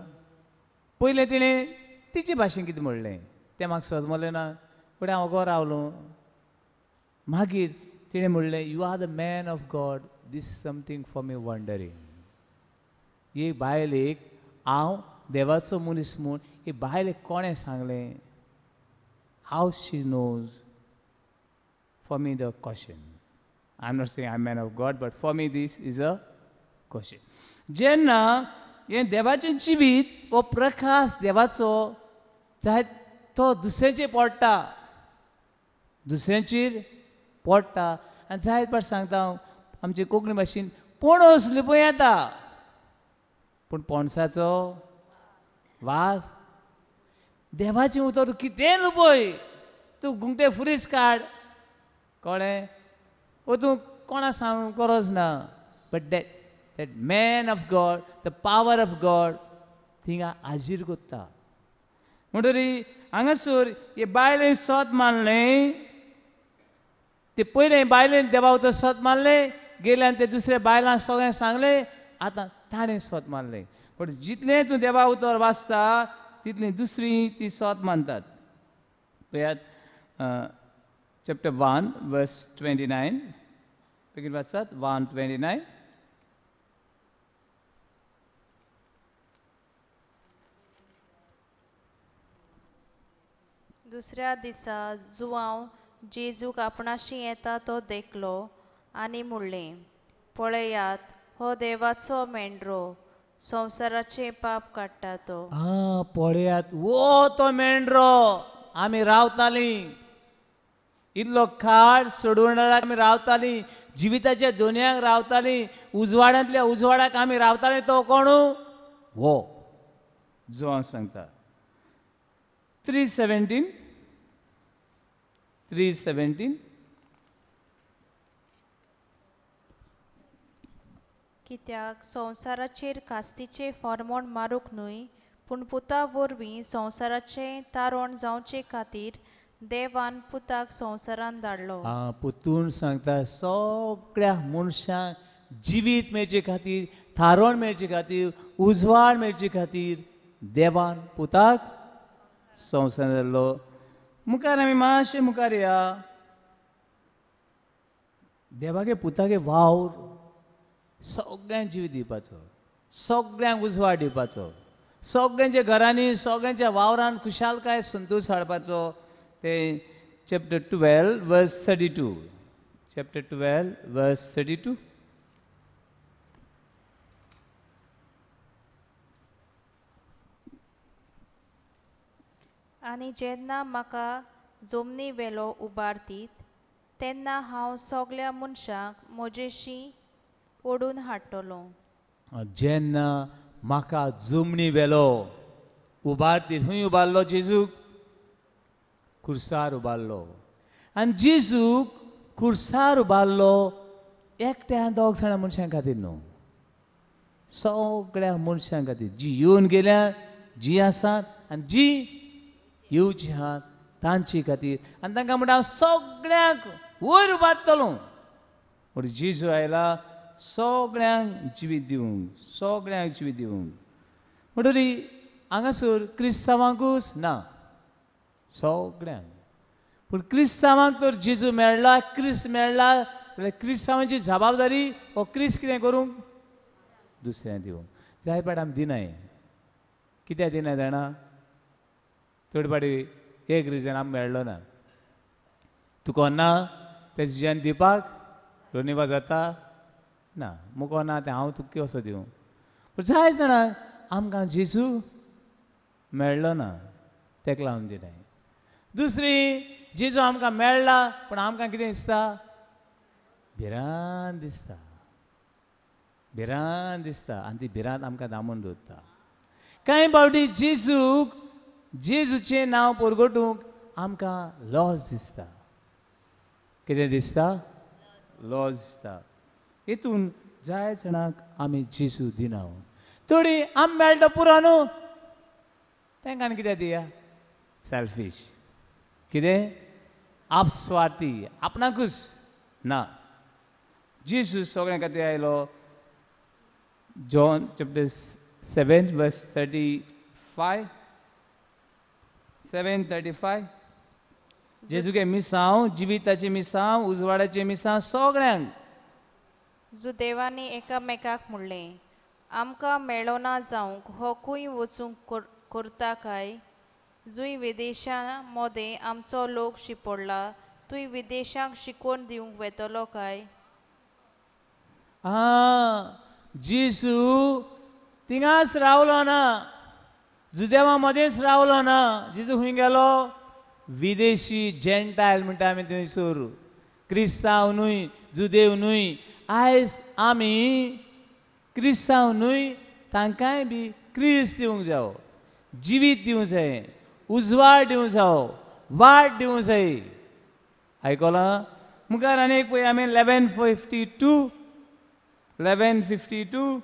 पयलें तिणें तिचे भाशेन कितें म्हणलें तें म्हाका समजलें ना फुडें हांव वगो रावलो मागीर तिणें म्हणलें you are the man of God this is something for me wondering ही बायलेक हांव देवाचो मनीस म्हूण ही बायलेक कोणें सांगलें हाव she knows for me the question I am not saying I am man of God but for me this is a question जेन्ना हें देवाचें जिवीत हो प्रकाश देवाचो जाय तो दुसऱ्याचेर पडटा आनी जायत फावट सांगता हांव आमचे कोंकणी भाशेन पणस लिपय येता पूण पणसाचो वास देवाचें उतर तूं कितेंय लिपय तूं गुंगटे फुरीस काड कळ्ळें वो तूं कोणा सांगूंक गरज ना but that man of God, the power of God, थिंगा हाजीर कोत्ता म्हणटरी हांगासर हे बायलेन सोत मारलें ते पयलें बायलेन देवा उतर सोत मारलें गेले आनी ते दुसऱ्या बायलांक सगळ्यांक सांगलें आतां ताणें सोत मारलें पण जितलें तूं देवा उतर वाचता तितलीं दुसरीं ती सोत मानतात पळयात चॅप्टर 1 वर्स 29 बेगीन वाचतात 1:29 दुसऱ्या दिसा जुवांव जेजूक आपणाशी येता तो देखलो आनी म्हणलें, पळयात हो देवाचो मेंढरो, संवसाराचे पाप काडटा तो. पळयात वो तो मेंढरो आमी रावतालीं, इतलो काळ सोडून आमी रावतालीं, जिविताच्या दोनयाक रावतालीं, उजवाड्यांतल्या उजवाडाक आमी रावतालीं, तो कोण वो जो हांव सांगता. 3:17 कित्याक संवसाराचेर कास्तीचे फॉर्मोण मारूंक न्हय, पूण पुता वरवीं संवसाराचें तारण जावचे खातीर देवान पुताक संवसारान धाडलो. पुतून सांगता सगळ्या मनशांक जिवीत मेळचे खातीर, थारोण मेळचे खातीर, उजवाड मेळचे खातीर देवान पुताक संवसार धाडलो. मुखार आमी मातशे मुखार या. देवागे पुतागे वावर सगळ्यांक जिवीत दिवपाचो, सगळ्यांक उजवाड दिवपाचो, सगळ्यांच्या घरांनी सगळ्यांच्या वावरान खुशालकाय संतोश हाडपाचो. ते चॅप्टर 12 वर्स 32. Chapter 12 verse 32. आनी जेन्ना म्हाका जमनी वेलो उबारतीत तेन्ना हांव सगळ्या मनशांक म्हजेशी ओडून हाडटलो. जेन्ना म्हाका जमनी वेलो उबारती, खंय उबारलो जेजूक? खुर्सार उबारलो. आनी जेजूक खुर्सार उबारलो एकट्या दोग जाणां मनशां खातीर न्हू, सगळ्या मनशां खातीर, जी येवन गेल्या, जी आसात आनी जी येवची आहात तांचे खातीर. आनी तांकां म्हणटा हांव सगळ्यांक वयर उबारतलो. म्हूण जेजू आयला सगळ्यांक जिवीत दिवंक, सगळ्यांक जिवीत दिवंक. म्हणटरी हांगासर क्रिस्तांवांकूच ना, सगळ्यांक. पूण क्रिस्तांवांक तर जेजू मेळ्ळा, क्रिस्त मेळ्ळा जाल्यार क्रिस्तांवांची जबाबदारी हो क्रिस्त कितें करूंक? दुसऱ्यांक दिवंक. जाय पाट आमी दिनाय. कित्याक दिनाय जाणा? थोडे पाटी एक रिजन आमकां मेळ्ळो ना. तुका ना तें तुज्यान दिवपाक रोनिबा जाता ना, मुको ना तें हांव तुका कसो दिवं? पूण जाय जाणांक आमकां जेजू मेळ्ळो ना, तेका लागून दिनाय. दुसरी, जेजू आमकां मेळ्ळा पूण आमकां कितें दिसता? भिरांत दिसता, भिरांत दिसता. आनी ती भिरांत आमकां दामून दवरता. कांय फावटी जेजूक, जेजूचें नांव परगटूंक आमकां लॉस दिसता. कितें दिसता? लॉस दिसता. हितून जाय जाणांक आमी जेजू दिना. थोडी आमी मेळटा पुरो न्हू, तांकां आनी कितें दिया? सेल्फीश. कितें? आपस्वार्थी, आपणाकूच ना. जेजू सगळ्यां खातीर आयलो. John chapter 7 verse 35. 7:35. जेजूगे मिसांव, जिविताची मिसांव, उजवाडाची मिसांव सगळ्यांक. जो देवानी एकामेकाक म्हणलें, आमकां मेळो ना जावंक हो खंय वचूंक करता काय? जुंय विदेशां मोदें आमचो लोक शिपडला, तुय विदेशांक शिकोवन दिवंक वेतलो काय? जेजू थिंगाच रावलो ना, जुदेवा मदेंच रावलो ना. जेजू खंय गेलो? विदेशी जेंटायल म्हणटा आमी थंयसर. क्रिस्तांव न्हय, जुदेव न्हय. आयज आमी क्रिस्तांव न्हय, तांकांय बी क्रिस्त दिवंक जायो, जिवीत दिवंक जाय, उजवाड दिवंक जायो, वाट दिवंक जाय. आयकलां? मुखार आनी एक पळय आमी 11:52. 11:52.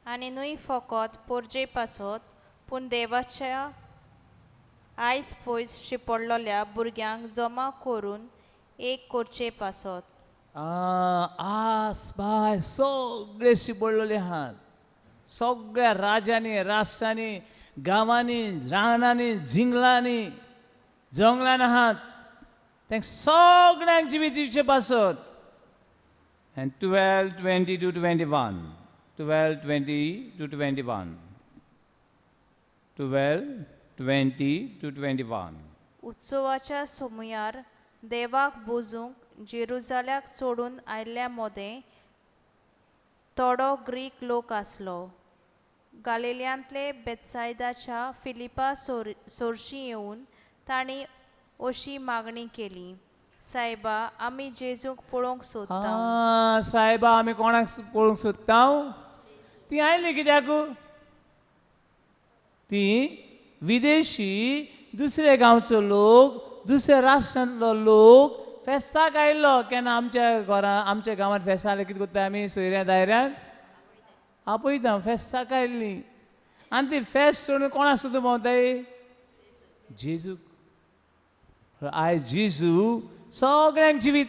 आनी न्हय फकत पोरजे पासत, पूण देवाच्या आयज पयस शिपडलोल्या भुरग्यांक जमा करून एक करचे पासत. आस बाय सगळे शिपडलेले आहात. सगळ्या राज्यांनी, राष्ट्रांनी, गांवांनी, रानांनी, जिंगलांनी, जंगलान आहात. तांकां सगळ्यांक जिवीत दिवचे पासत. And 12, 20 to 21. 12, 20 to 21. 12, 20 to 21. उत्सवाच्या सुमयार देवाक बुजूंक जेरुजाल्याक सोडून आयिल्ल्या मोदें थोडो ग्रीक लोक आसलो. गालिल्यांतले बेतसायदाच्या फिलिपा सोरशी येवन तांणी अशी मागणी केली, सायबा आमी जेजूक पळोवंक सोदता. सायबा आमी कोणाक पळोवंक सोदता? ती आयली कित्याक? ती विदेशी दुसऱ्या गांवचो लोक, दुसऱ्या राष्ट्रांतलो लोक फेस्ताक आयिल्लो. केन्ना आमच्या घरान आमच्या गांवांत फेस्त जालें कितें करता आमी? सोयऱ्या दायऱ्यान आपयता. फेस्ताक आयिल्ली आनी ती फेस्त सोडून कोणाक सोदूं भोंवताय? जेजूक. आयज जेजू सगळ्यांक जिवीत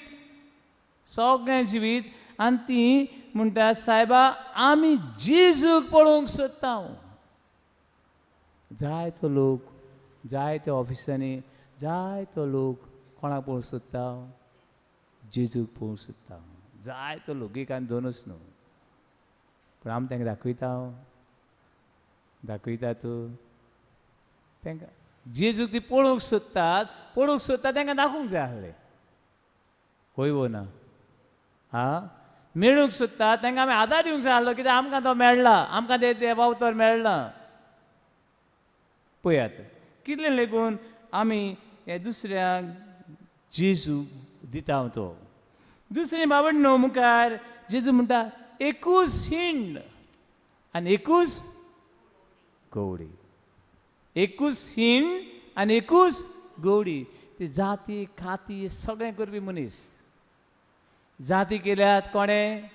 आनी ती म्हणटा, सायबा आमी जेजूक पळोवंक सोदता. जायतो लोक, जायत्या ऑफिसांनी जायतो लोक कोणाक पळोवंक सोदता? जेजूक पळोवंक सोदता. जायतो लोक, एक आनी दोनूच न्हू, पूण आमी तांकां दाखयता तूं तांकां जेजूक ती पळोवंक सोदतात तांकां दाखोवंक जाय आसलें. होय वो ना? मेळूंक सोदतात तांकां आमी आदार दिवंक जाय आसलो, कित्याक आमकां तो मेळ्ळा, आमकां ते देवावतार मेळ्ळा. पळयात कितले लेगून आमी हे दुसऱ्यांक जेजूक दिता तो. दुसरी बाबड न्हू मुखार जेजू म्हणटा 21 हिंड आनी 21 गवडी. 21 हिंड आनी 21 गवडी. ती जाती खाती सगळें करपी मनीस. जाती केल्यात कोणें?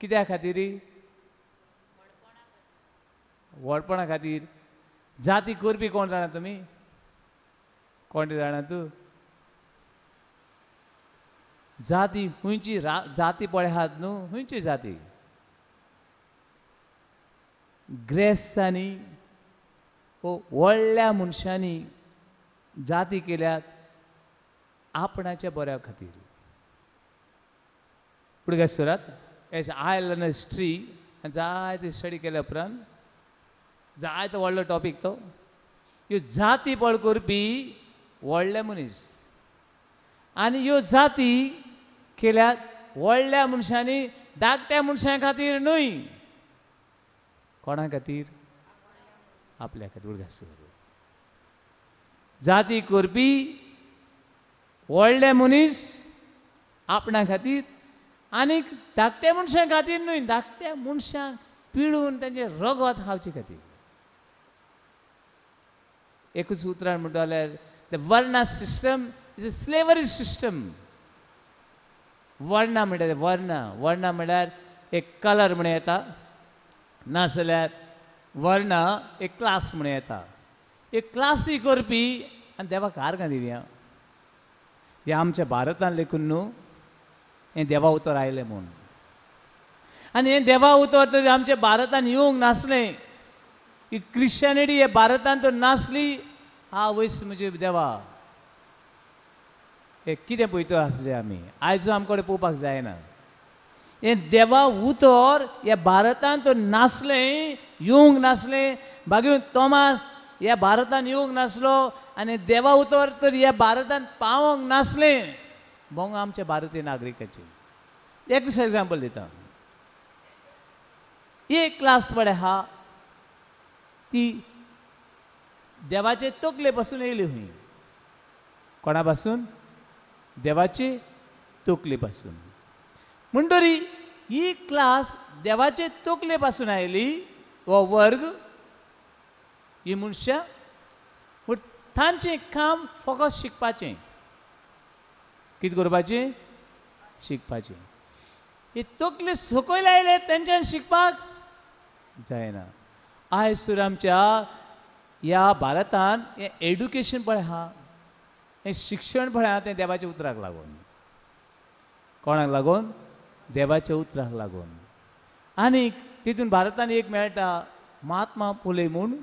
कित्या खातीर? व्हडपणा खातीर. जाती करपी कोण जाणा तुमी? कोण जाणा तूं? जाती खंयची जाती पळय आहात न्हू, खंयची जाती? ग्रेस्तांनी व्हडल्या मनशांनी जाती केल्यात आपणाच्या बऱ्या खातीर. फुडें घेसरात एज आयलंड हिस्ट्री जायते स्टडी केल्या उपरांत जायतो व्हडलो टॉपीक तो. ह्यो जाती पळ करपी व्हडले मनीस आनी ह्यो जाती केल्यात व्हडल्या मनशांनी धाकट्या मनशां खातीर न्हय. कोणा खातीर? आपल्या खातीर. जाती करपी व्हडले मनीस आपणा खातीर आनी धाकट्या मनशां खातीर न्हय, धाकट्या मनशांक पिळून तांचे रगत खावचे खातीर. एकूच उतरान म्हणटा जाल्यार the varna system is a slavery system. वर्ना म्हणटा वर्ण म्हळ्यार एक कलर म्हणून येता, नाजाल्यार वर्ना एक क्लास म्हणून येता. एक क्लासी करपी आनी देवाक आर्गां दिवया. हे आमच्या भारतान लेखून न्हू हें देवा उतर आयलें म्हूण. आनी हें देवा उतर तर आमच्या भारतान येवंक नासलें. ही क्रिश्चनिटी हे भारतान तर नासली. वयस म्हणजे देवा हे कितें पळयतो आसले आमी? आयजू आमकडे पळोवपाक जायना. हें देवा उतर ह्या भारतान तर नासलें, येवंक नासलें. बागून तोमास ह्या भारतान येवंक नासलो आनी देवा उतर तर ह्या भारतान पावोंक नासलें. भोंग आमच्या भारतीय नागरिकाची एकूच एग्जाम्पल दिता. एक क्लास पळय आहा ती देवाचे तकले पासून येयली खंय. कोणा पासून? देवाचे तकले पासून. म्हणटरी ही क्लास देवाचे तकले पासून आयली. हो वर्ग, ही मनशां, पूण तांचें काम फकत शिकपाचें. कितें करपाचें? शिकपाचें. हे तकले सकयल आयले तेंच्यान शिकपाक जायना. आयज तर आमच्या ह्या भारतान हें एड्युकेशन पळय आहा, हें शिक्षण पळय आहा तें देवाच्या उतराक लागून. कोणाक लागून? देवाच्या उतराक लागून. आनी तितून भारतान एक मेळटा महात्मा फुले म्हूण.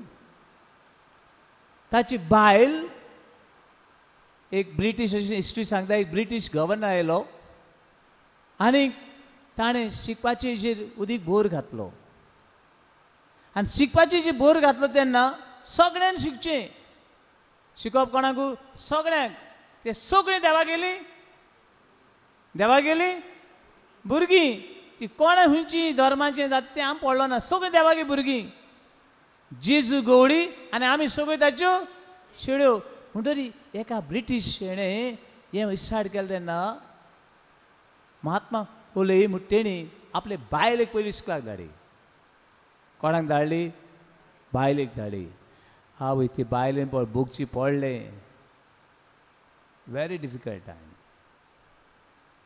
ताची बायल एक ब्रिटीश अशी हिस्ट्री सांगता, एक ब्रिटीश गव्हर्नर आयलो आनी ताणें शिकपाचे हेजेर उदीक भोर घातलो आनी शिकपाची जी भोर घातलो तेन्ना सगळ्यान शिकचें शिकप कोणाकू सगळ्यांक ते सगळीं देवा गेली भुरगीं ती कोणा हुंयची धर्माचें जाता तें आमी पडलो ना सगळीं देवागे भुरगीं जेजू गवळी आनी आमी सगळ्यो ताच्यो शेळ्यो म्हणटरी एका ब्रिटीश शेणें हें स्टार्ट केलें तेन्ना महात्मा फुले म्हूण तेणी आपले बायलेक पयलीं इस्कलाक धाडली कोणाक धाडली बायलेक धाडली आवय ती बायलेन बुकची पडलें वेरी डिफिकल्ट टायम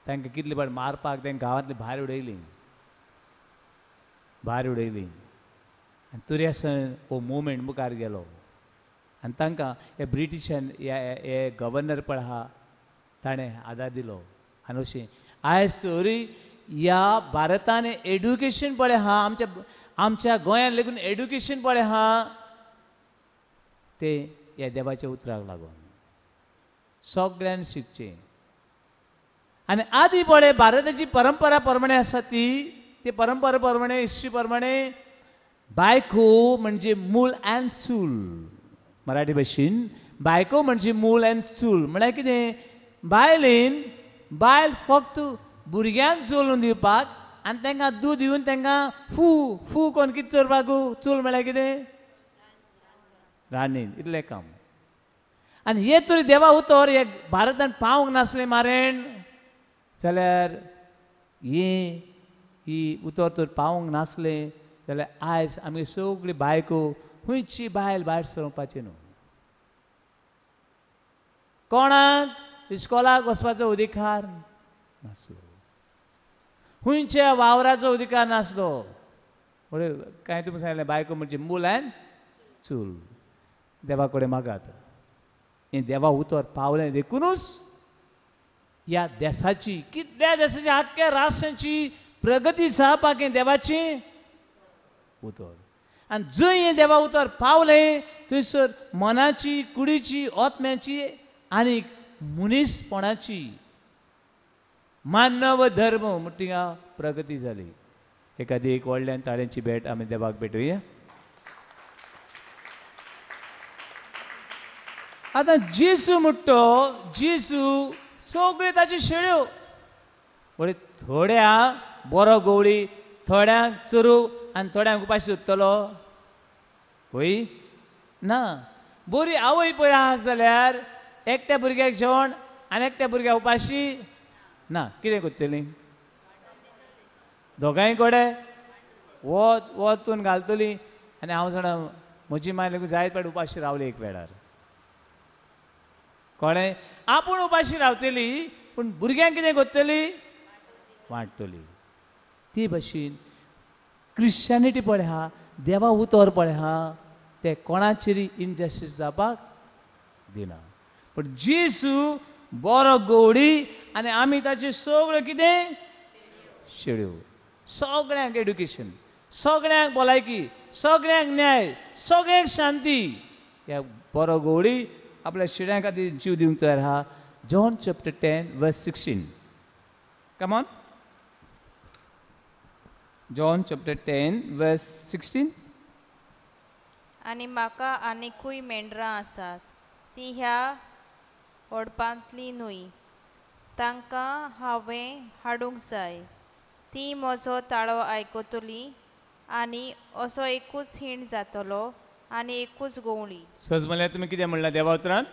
तांकां कितले फावट मारपाक तांकां गांवांतली भायर उडयली आनी तुऱ्यासन हो मुवमेंट मुखार गेलो आनी तांकां हे ब्रिटिशान हे गव्हर्नर पळय आहा ताणें आदार दिलो आनी अशें आयज तरी ह्या भारतान एड्युकेशन पळय आहा आमच्या गोंयांत लेगून एड्युकेशन पळय आहा ते ह्या देवाच्या उतराक लागून सगळ्यांनी शिकचें आनी आदी पळय भारताची परंपरा प्रमाणे आसा ती परंपरा प्रमाणे हिस्ट्री प्रमाणे बायको म्हणजे मूल एंड चूल मराठी भाशेन बायको म्हणजे मूल एंड चूल म्हळ्यार कितें बायल फक्त भुरग्यांक चोलून दिवपाक आनी तांकां दूद दिवन तांकां फू कोन्न कितें चोरपाक चूल म्हळ्यार कितें रान्नीन इतलें काम आनी हे तरी देवा उतर हे भारतान पावूंक नासलें मारेण जाल्यार ही उतर तर पावूंक नासलें जाल्यार आयज आमी सगळी बायको खंयची बायल भायर सरपाची न्हू कोणाक इस्कॉलाक वचपाचो अधिकार नासलो खंयच्या वावराचो अधिकार नासलो कांय तुमकां सांगलें बायको म्हणजे मूल एंड चूल देवा कडेन मागात हें देवा उतर पावलें देखूनच ह्या देशाची कितल्या देशाची आख्ख्या राष्ट्रांची प्रगती जावपाक हें देवाचें उतर आनी जंय हें देवा उतर पावलें थंयसर मनाची कुडीची आत्म्याची आनीक मनीसपणाची मानव धर्म म्हणटा प्रगती जाली एखादी एक व्हडल्यान ताळ्यांची भेट आमी देवाक भेटुया आतां जेजू म्हणटो जेजू सगळ्यो ताच्यो शेळ्यो म्हणजे थोड्यांक बरो गवळी थोड्यांक चरू आनी थोड्यांक उपाशी उरतलो होय ना बरी आवय पळय आसा जाल्यार एकट्या भुरग्याक जेवण आनी एकट्या भुरग्याक उपाशी ना कितें करतलीं दोगांय कडेन वतून घालतलीं आनी हांव जाणा म्हजी माय लेगून जायत फावट उपाशी रावली एक वेळार कळ्ळें आपूण उपाशी रावतली पूण भुरग्यांक कितें करतली वांटतली ती भाशेन क्रिश्चनिटी पळय आहा देवा उतर पळय आहा ते कोणाचेरी इनजस्टीस जावपाक दिना पण जेजू बरो गवडी आनी आमी ताचे सगळ्यो कितें शेळ्यो सगळ्यांक एड्युकेशन सगळ्यांक भलायकी सगळ्यांक न्याय सगळ्यांक शांती ह्या बरो गवडी आपल्या शेळ्यां खातीर जीव दिवंक तयार आहा John chapter 10 verse 16 come on John chapter 10 verse 16 आनी म्हाका आनिकूय मेंढरां आसात ती ह्या ओडपांतली न्हय तांकां हांवें हाडूंक जाय ती म्हजो ताळो आयकतली आनी असो एकूच हिंड जातलो आनी एकूच गवळी सज म्हणल्यार तुमी कितें म्हणलां देवा उतरान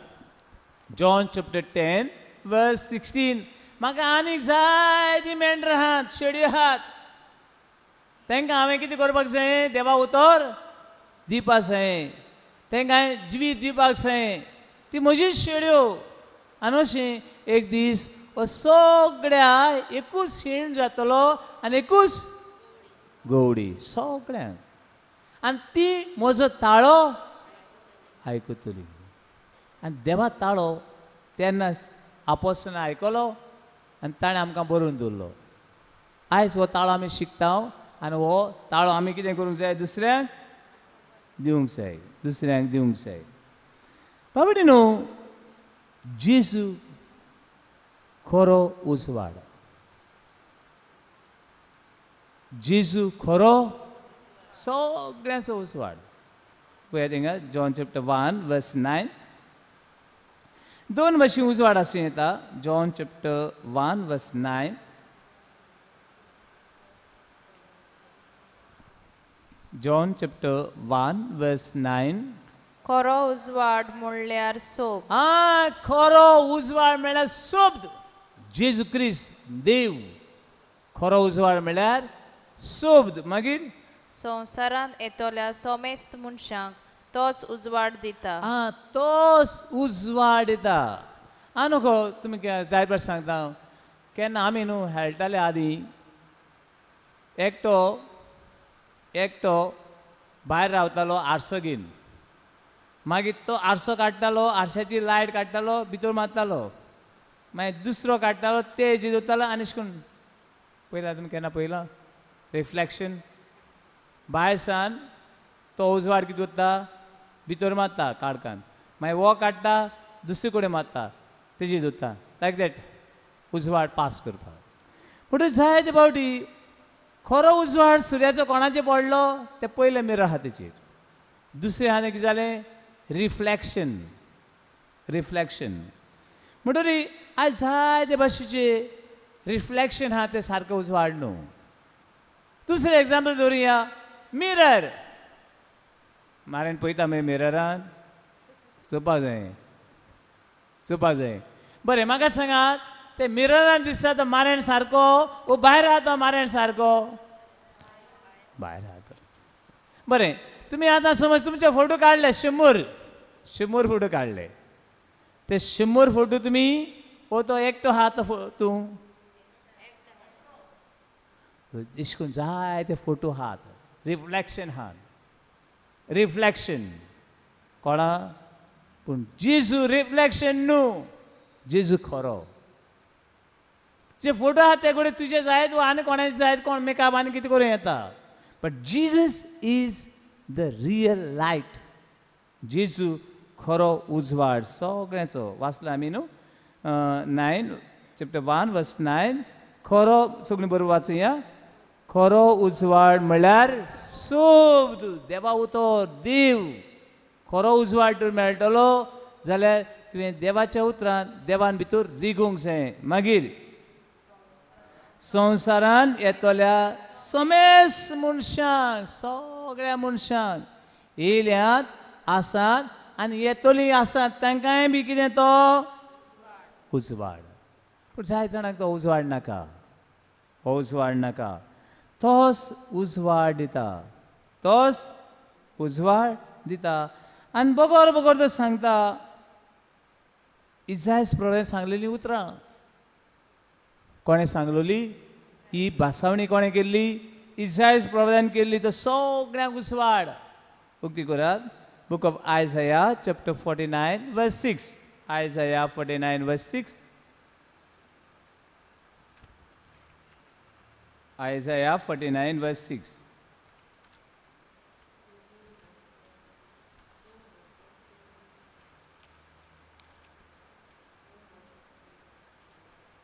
जॉन चॅप्टर 10 वर्स 16 म्हाका आनीक जायतीं मेंढरां आहात शेळयो आहात तांकां हांवें कितें करपाक जाय देवा उतर दिवपाक जाय तांकां हांवें जिवीत दिवपाक जाय ती म्हजीच शेळयो आनी अशें एक दीस सगळ्या एकूच हिंड जातलो आनी एकूच गवडी सगळ्यांक आनी ती म्हजो ताळो आयकतली आनी देवा ताळो तेन्नाच आपोस्तालान आयकलो आनी ताणें आमकां बरोवन दवरलो आयज हो ताळो आमी शिकता आनी हो ताळो आमी कितें करूंक जाय दुसऱ्यांक दिवंक जाय बाबडी न्हू जेजू खरो उजवाड जेजू खरो सगळ्यांचो उजवाड. पळयात हिंगा जॉन चॅप्टर 1 वर्स 9. दोन भाशेन उजवाड आसूं येता. John chapter 1 verse 9. John chapter 1 verse 9. खरो उजवाड म्हणल्यार सोब. खरो उजवाड म्हळ्यार सोब. जेजू क्रिस्त देव खरो उजवाड म्हळ्यार सोब. मागीर संवसारांत येतल्या सोमेस्त मनशांक तोच उजवाड दिता. तोच उजवाड दिता. नको तुमी जाय बरें सांगता केन्ना आमी न्हू खेळटाले आदीं एकटो भायर रावतालो आरसो घेवन. मागीर तो आरसो काडटालो, आरशाची लायट काडटालो, भितर मारतालो. मागीर दुसरो काडटालो, ते जिजोतालो आनी अशें करून पयला तुमी केन्ना पयला रिफ्लेक्शन. भायर सावन तो उजवाड कितें करता भितर मारता काडकान. मागीर वो काडटा दुसरे कडेन मारता तेजी जोता. लायक दॅट उजवाड पास करपाक. म्हणटूच जायते फावटी खरो उजवाड सुर्याचो कोणाचेर पडलो ते पयले मिरर हातीचेर. दुसरे हाती कितें जालें रिफ्लेक्शन. म्हणटरी आयज जायते भाशेचे रिफ्लेक्शन आहा ते सारकें उजवाड न्हू. दुसरें एग्जाम्पल धरुया मिरर. मारेन पळयता मागीर मिररान चोवपाक जाय. बरें म्हाका सांगात ते मिररान दिसता तो मारेन सारको वो भायर आहा तो मारेन सारको. भायर आहा तो. बरें तुमी आतां समज तुमचे फोटो काडले 100 फोटो काडले. ते 100 फोटो तुमी वो तो एकटो आहा तो तूं इश्कून जायते फोटो आहात. रिफ्लेक्शन कोणा पूण जेजू रिफ्लेक्शन न्हू. जेजू खरो. जे फोटो आहात ते कडेन तुजे जायत वा आनी कोणाचे जायत कोण मेकअप आनी कितें करूं येता. But Jesus is the real light. जेजू खरो उजवाड सगळ्यांचो. वाचलो आमी न्हू 9 चॅप्टर 1 वर्स 9. खरो सगळीं बरोबर वाचुया. खरो उजवाड म्हळ्यार सोब. देवा उतर देव. खरो उजवाड जर मेळटलो जाल्यार तुवें देवाच्या उतरान देवान भितर रिगूंक जाय. मागीर संवसारान येतल्या समेस्त मनशांक सगळ्या मनशांक येयल्यात आसात आनी येतलीं आसात तांकांय बी कितें तो उजवाड. पूण जाय जाणांक तो उजवाड नाका. हो उजवाड नाका. तोच उजवाड दिता. आनी बोगोर तो सांगता इजायस प्रभुन सांगलेली उतरां. कोणें सांगलोली ही भासावणी कोणें केल्ली इजायस प्रभुन केल्ली. तो सगळ्यांक उजवाड. उक्ती करात book of Isaiah chapter 49 verse 6. Isaiah 49 verse 6. Isaiah 49 verse 6.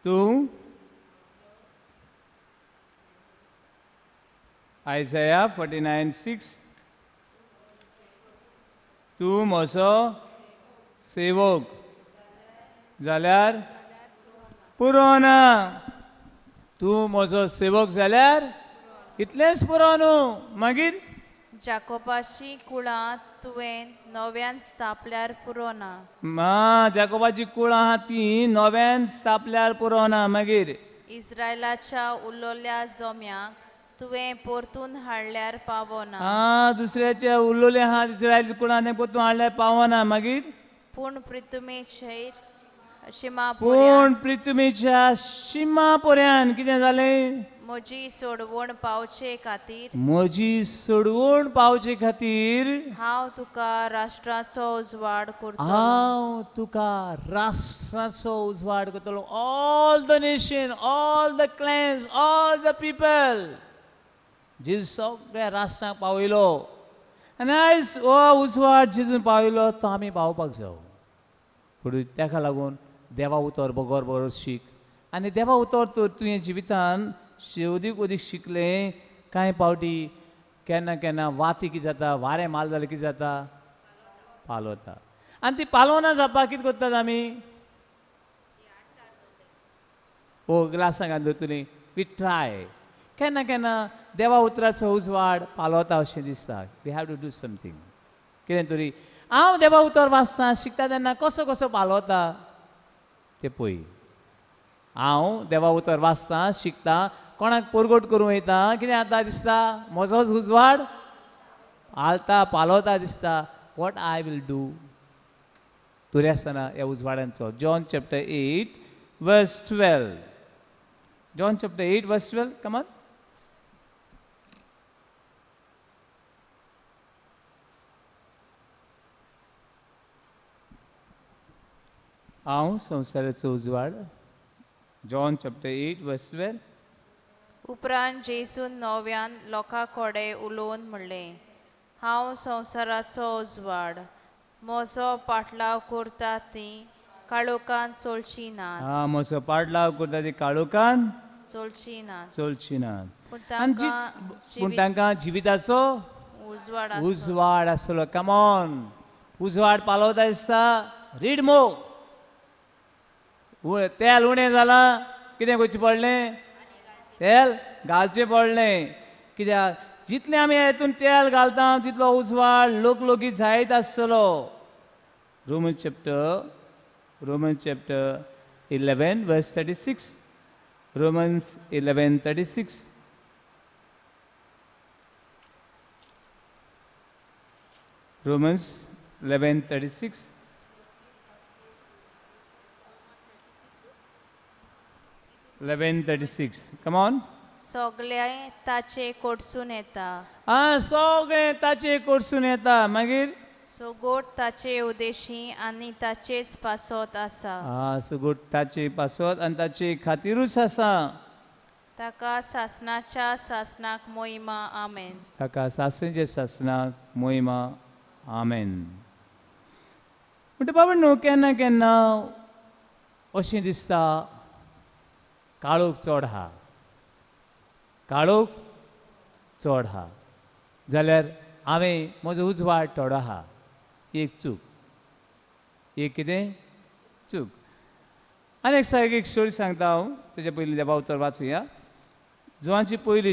तूं Isaiah 49:6. तूं म्हजो सेवक जाल्यार पुरो ना. तूं म्हजो सेवक जाल्यार इतलेंच पुरो न्हू. मागीर जाकोबाची कुळां तुवें नव्यान स्थापल्यार पुरो ना. जाकोबाची कुळां आहा ती नव्यान स्थापल्यार पुरो ना. मागीर इस्रायलाच्या उरलोल्या जोम्यांक तुवें परतून हाडल्यार पावना. दुसऱ्याच्या उरलोले आहात इस्रायल कुळांनी परतून हाडल्यार पावना. मागीर पूण प्रितुमेचेर पूण प्रितुमेच्या शिमा पर्यान कितें जालें म्हजी सोडवण पावचे खातीर हांव तुका राष्ट्राचो उजवाड करतलो. All the nation, all the clans, all the people. जेजू सगळ्या राष्ट्रांक पावयलो. आनी आयज हो उजवाड जेजून पावयलो तो आमी पावपाक जाय. पूण ताका लागून देवा उतर बोगोर शीक. आनी देवा उतर तर तुवें जिवितान अदीक शिकलें कांय पावटी केन्ना केन्ना वाती कितें जाता वारें माल जालें कितें जाता पालवता आनी ती पालोवना जावपाक कितें करतात आमी ग्लासां घालून दवरतलीं वी ट्राय केन्ना केन्ना देवा उतराचो उजवाड पालवता अशें दिसता we have to do something कितें तरी हांव देवा उतर वाचता शिकता तेन्ना कसो कसो पालवता तें पळय हांव देवा उतर वाचता शिकता कोणाक परगोट करूं वयता कितें जाता दिसता म्हजोच उजवाड आलता पालवता दिसता वॉट आय वील डू तरी आसतना ह्या उजवाड्यांचो John chapter 8 verse 12 John chapter 8 verse 12 come on हांव संवसाराचो उजवाड जॉन चॅप्टर 8 वर्स 12 उपरांत जेसून नव्यान लोकां कडेन उलोवन म्हणलें हांव संवसाराचो उजवाड म्हजो पाटलाव करता तीं काळोखान चलची नात म्हजो पाटलाव करता ती काळोखान चलची नात चलची नात पूण पूण तांकां जिविताचो उजवाड उजवाड आसलो कमॉन उजवाड पालवता दिसता रीड मो तेल उणें जालां कितें करचें पडलें तेल घालचें पडलें कित्याक जितलें आमी हेतून तेल घालता तितलो उजवाड लोकलोकी जायत आसतलो Romans chapter 11 verse 36 Romans 11:36 Romans 11:36 11:36 come on सगळे ताचे कडसून येता सगळें ताचे कडसून येता मागीर सोगोट ताचे उदेशी आनी ताचेच पासत आसा सुगोट ताचे पासत आनी ताचे खातीरूच आसा ताका सासणाच्या सासणाक मोहिमा आमेन ताका सासणेचे सासणाक मोहिमा आमेन म्हणटा बाबा न्हू केन्ना केन्ना अशें दिसता काळोख चड आहा काळोख चड आहा जाल्यार हांवें म्हजो उजवाड थोडो आहा एक चूक एक कितें चूक आनी एक स्टोरी सांगता हांव तेजे पयलीं देवा उतर वाचुया जोआची पयली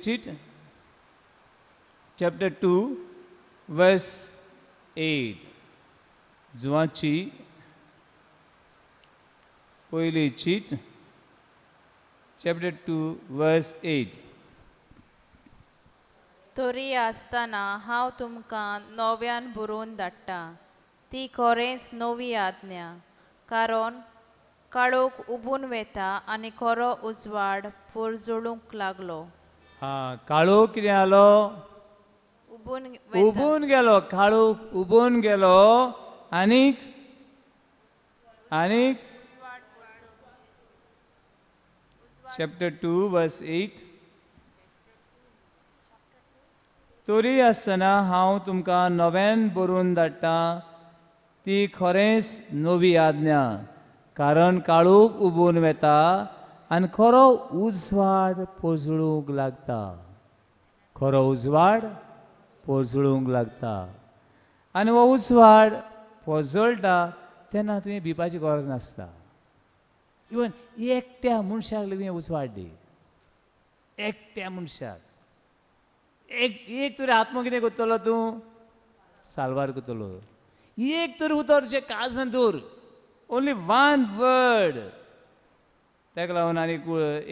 चीट चॅप्टर 2 वर्स 8 जोआची पयली चीट चॅप्टर 2 वर्स 8 तरी आसतना हांव तुमकां नव्यान बरोवन धाडटा ती खरेंच नवी आज्ञा कारण काळोख उबून वेता आनी खरो उजवाड परजळूंक लागलो काळोख कितें जालो उबून उबून गेलो काळोख उबून गेलो आनीक आनीक चॅप्टर 2 वर्स 8 तरी आसतना हांव तुमकां नव्यान बरोवन धाडटा ती खरेंच नवी आज्ञा कारण काळोख उबून वेता आनी खरो उजवाड पोजळूंक लागता खरो उजवाड पोजळूंक लागता आनी हो उजवाड पोजळटा तेन्ना तुवें भिवपाची गरज नासता इवन एकट्या मनशाक लेगीत उजवाड दी एकट्या मनशाक एक तरी आत्मो कितें करतलो तूं साल्वार करतलो एक तरी उतर जे काळजांत दवर ओन्ली वन वर्ड ताका लागून आनी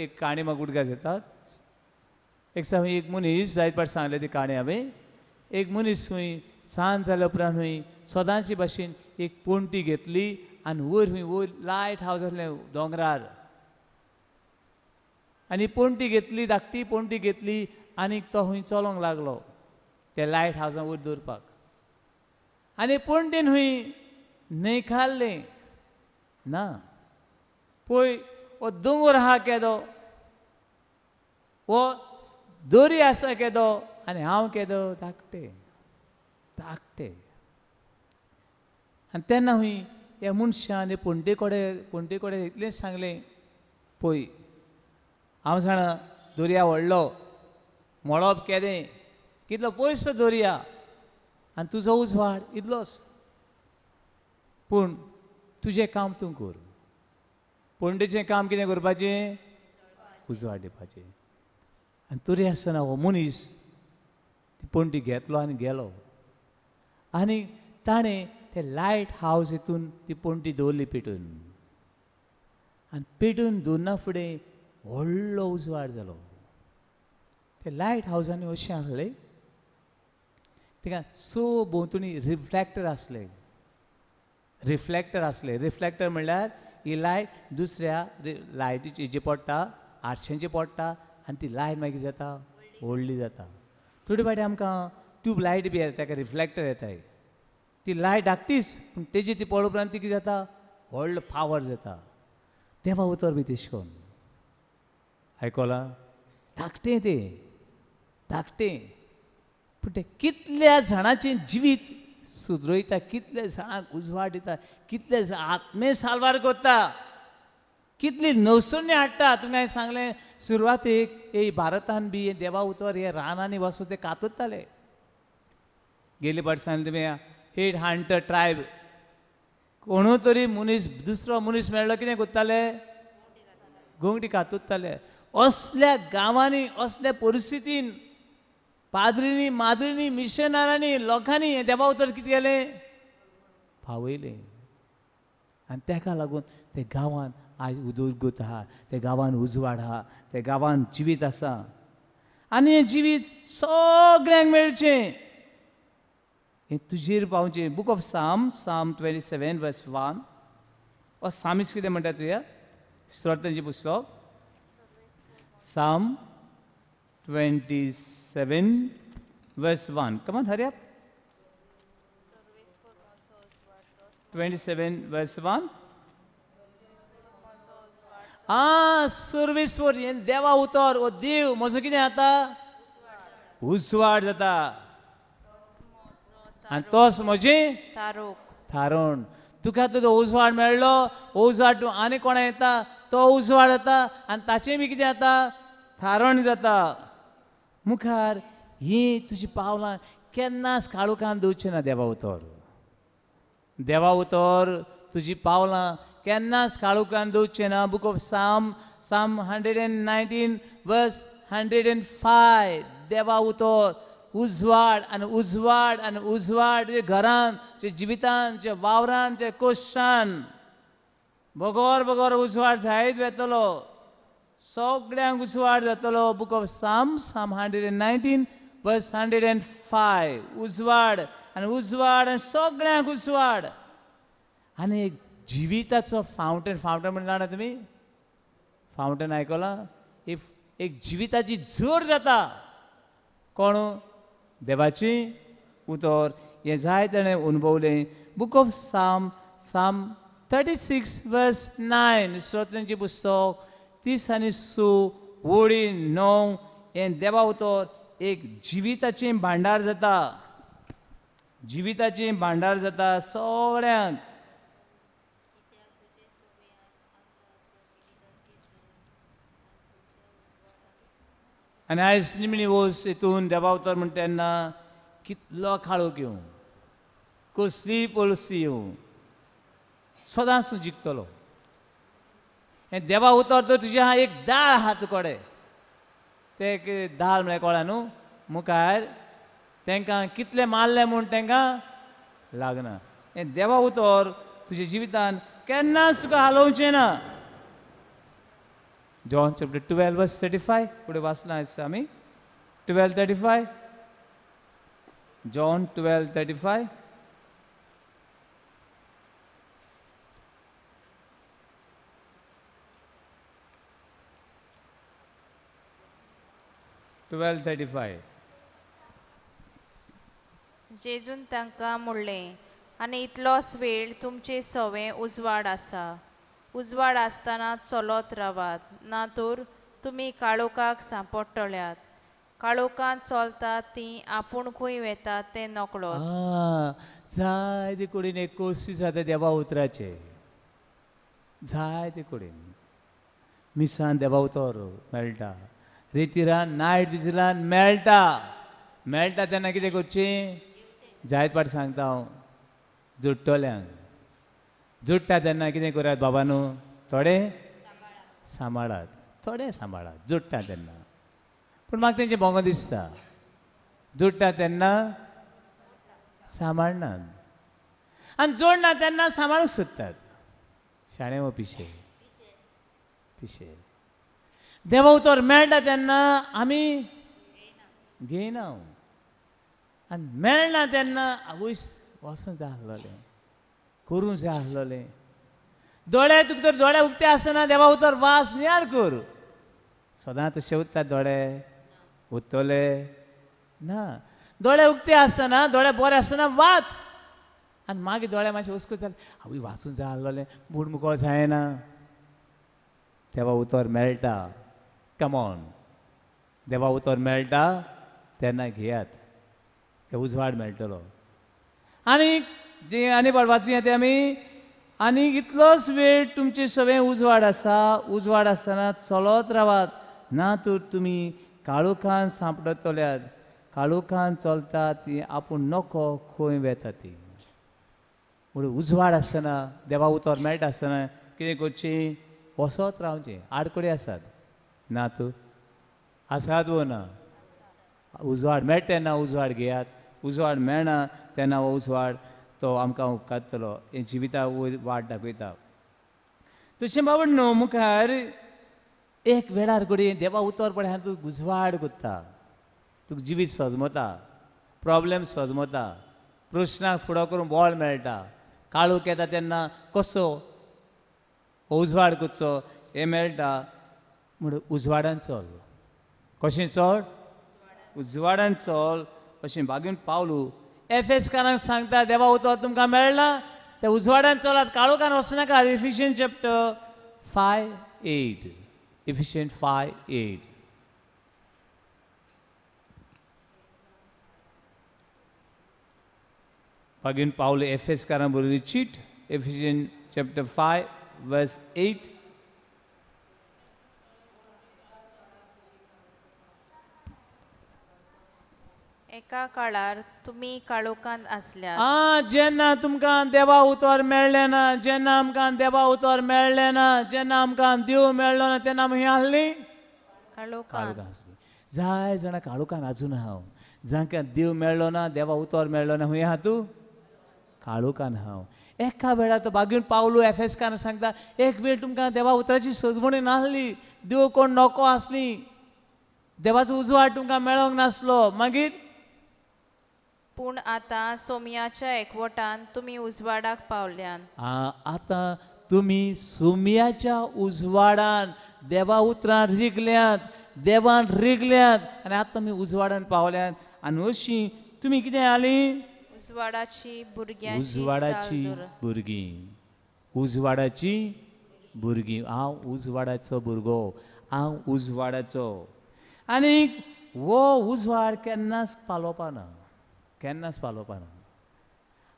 एक काणी म्हाका उडक्यात येता एक मनीस जायत पाट सांगले ती काणी हांवें एक मनीस खंय सांज जाल्या उपरांत खंय सदांची भाशेन एक पोंटी घेतली आनी वयर लायट हावज आसलें दोंगरार आनी पोंटी घेतली धाकटी पोंटी घेतली आनी तो खंय चलोंक लागलो ते लायट हावजां वयर दवरपाक आनी पोंटीन खंय न्हयकारलें ना पळय हो दोंगर आहा केदो हो दोरी आसा केदो आनी हांव केदो धाकटें धाकटें आनी तेन्ना खंय ह्या मनशान पोंटे कडेन इतलेंच सांगलें पळय हांव जाणा दर्या व्हडलो मळब केदें कितलो पयस तो दर्या आनी तुजो उजवाड इतलोच पूण तुजें काम तूं कर पंडीचें काम कितें करपाचें उजवाड दिवपाचें आनी तरी आसतना हो मनीस ती पंटी घेतलो आनी गेलो आनी ताणें ते लायट हावस हितून ती पंटी दवरली पेटून आनी पेटून दवरना फुडें व्हडलो उजवाड जालो ते लायट हावसांनी अशें आसलें तिका भोंवतणी रिफ्लेक्टर म्हणल्यार ही लायट दुसऱ्या लायटीची जी पडटा आरश्यांची पडटा आनी ती लायट मागीर जाता व्हडली जाता थोडे फावटी आमकां ट्यूब लायट बी येता ताका रिफ्लेक्टर येताय ती लायट धाकटीच पूण तेजी ती पळोवप उपरांत ती कितें जाता व्हडलो पावर जाता देवा उतर बी तेश कोन आयकलां धाकटें धाकटें पूण तें कितल्या जाणांचें जिवीत सुदरयता कितल्या जाणांक उजवाड दिता कितले आत्मे साल्वार करता कितली नवसुर्णी हाडटा तुमी हांवें सांगलें सुरवातेक हे भारतान बी देवा उतर हे रानांनी वचून ते कातुरताले गेल्ले फावटी सांगलें तुमी हेड हंटर ट्रायब कोणू तरी मनीस दुसरो मनीस मेळ्ळो कितें करताले घोंगडी कातुरताले असल्या गांवांनी असल्या परिस्थितीन पाद्रींनी माद्रींनी मिशनरांनी लोकांनी हे देवा उतर कितें केलें फावयलें आनी ताका लागून ते गांवांत आयज उदरगत आहा ते गांवांत उजवाड आहा ते गांवांत जिवीत आसा आनी हें जिवीत सगळ्यांक मेळचें हें तुजेर पावचें बूक ऑफ साम 27 वर्स 1 हो सामीस कितें म्हणटा तुया श्रोत्यांचें पुस्तक साम 27 verse 1 come on hurry up 27 verse 1 service for हें देवा उतर ओ देव म्हजो कितें जाता उजवाड जाता आनी तोच म्हजें थारोण तुका तो उजवाड मेळ्ळो उजवाड तूं आनी कोणा येता तो उजवाड जाता आनी ताचें बी कितें जाता थारोण जाता मुखार ही तुजी पावलां केन्नाच काळोखान दवरचें ना देवा उतर तुजी पावलां केन्नाच काळोखान दवरचें ना बूक ऑफ साम 119 वर्स 105 देवा उतर उजवाड आनी उजवाड आनी उजवाड तुजे घरान तुजे जिवितान तुजे वावरान तुजे कोश्टान बगोर उजवाड जायत वेतलो सगळ्यांक उजवाड जातलो बूक ऑफ साम 119 वर्स 105 उजवाड आनी सगळ्यांक उजवाड आनी एक जिविताचो फावंटन म्हणजे जाणा तुमी फावंटन आयकलां एक जिविताची झर जाता कोण देवाची उतर हें जाय ताणें अनुभवलें बूक ऑफ साम 36 वर्स 9 श्रोत्यांचें पुस्तक 30 आनी 6 वळी 9 हें देवा उतर एक जिविताचें भांडार जाता सगळ्यांक आनी आयज निमणी वोस हितून देवा उतर म्हणटा तेन्ना कितलो काळोख येवं कसली पॉलिसी येवं सदांच जिखतलो हें देवा उतर तर तुजें हा एक दाळ आहा तुकोडे ते दाळ म्हळ्यार कळ्ळां न्हू मुखार तांकां कितले मारले म्हूण तांकां लागना हें देवा उतर तुज्या जिवितान केन्नाच तुका हालोवचें ना जॉन चॅप्टर 12 वर्स 35 फुडें वाचलां आयज आमी 12:35 जॉन 12:35 12:35 जेजून तांकां म्हणलें आनी इतलोच वेळ तुमचे सवें उजवाड आसा उजवाड आसतना चलत रावात ना तर तुमी काळोखाक सांपडटल्यात काळोखांत चलतात तीं आपूण खंय वेतात तें नकळत जाय ते कडेन एक कोर्सीस जाता देवा उतराचे जाय ते कडेन मिसान देवा उतर मेळटा रितीरान नायट विजिलान मेळटा मेळटा तेन्ना कितें करचें जायत पाट सांगता हांव जुडटोल्यांक जुडटा तेन्ना कितें करात बाबानू थोडे सांबाळात थोडे सांबाळात जुडटा तेन्ना पूण म्हाका तेंचें भोंगो दिसता जुडटा तेन्ना सांबाळनात आनी जोडना तेन्ना सांबाळूंक सोदतात शाणे वो पिशे पिशे देवा उतर मेळटा तेन्ना आमी घेयना आनी मेळना तेन्ना आवयस वचूंक जाय आसलोलें करूंक जाय आसलोलें दोळे तुका तर दोळे उक्ते आसतना देवा उतर वास नियाळ कर सदां तशें उत्तात दोळे उत्तले ना दोळे उक्ते आसतना दोळे बरे आसतना वाच आनी मागीर दोळे मातशें हुस्को जाले आवय वाचूंक जाय आसलोलें मूड मुको जायना देवा उतर मेळटा कमॉन देवा उतर मेळटा तेन्ना घेयात ते उजवाड मेळटलो आनी जे आनी पाट वाचुया ते आमी आनी इतलोच वेळ तुमचे सगळें उजवाड आसा उजवाड आसतना चलत रावात ना तर तुमी काळोखान सांपडतल्यात काळोखान चलता ती आपूण नको खंय वेता ती म्हणून उजवाड आसतना देवा उतर मेळटा आसतना कितें करचें वसत रावचें आडकडे आसात ना तूं आसात वो ना उजवाड मेळटा तेन्ना उजवाड घेयात उजवाड मेळना तेन्ना हो उजवाड तो आमकां उपकारतलो हे जिविता वाट दाखयता तशें बाबड न्हू मुखार एक वेळार घडये देवा उतर पडे तूं उजवाड कोत्ता तुका जिवीत सजमता प्रॉब्लेम सजमता प्रश्नाक फुडो करून बळ मेळटा काळोख येता तेन्ना कसो उजवाड करचो हें मेळटा म्हणून उजवाडान चल कशें चल उजवाडान चल अशें बागेन पावलू एफेसकारांक सांगता देवा उतर तुमकां मेळना ते उजवाडान चलात काळोखान वचनाका इफिशियन चॅप्टर 5:8 इफिशियन 5:8 बागेन पावले एफेसकारां बरोबर चीट इफिशियन चॅप्टर 5:8 एका काळार तुमी काळोखांत आसल्यात जेन्ना तुमकां देवा उतर मेळ्ळें ना जेन्ना आमकां देवा उतर मेळ्ळें ना जेन्ना आमकां देव मेळ्ळो ना तेन्ना आमी आहलीं काळोखांत जाय जाणां काळोखान आजून हांव जांकां देव मेळ्ळो ना देवा उतर मेळ्ळो ना हूंय आहा तूं काळोखान हांव एका वेळार तो बागेन पावलो एफेसकारांक सांगता एक वेळ तुमकां देवा उतराची सजमणी नासली देव कोण नोको आसली देवाचो उजवाड तुमकां मेळोंक नासलो मागीर पूण आतां सोमयाच्या एकवटान तुमी उजवाडाक पावल्यात आतां तुमी सुमयाच्या उजवाडान देवा उतरान रिगल्यात देवान रिगल्यात आनी आतां तुमी उजवाडान पावल्यात आनी अशीं तुमी कितें जालीं उजवाडाची भुरग्यांची उजवाडाची भुरगीं उजवाडाची भुरगीं हांव उजवाडाचो भुरगो हांव उजवाडाचो आनी वो उजवाड केन्नाच पालोवपाना केन्नाच पालोवपाना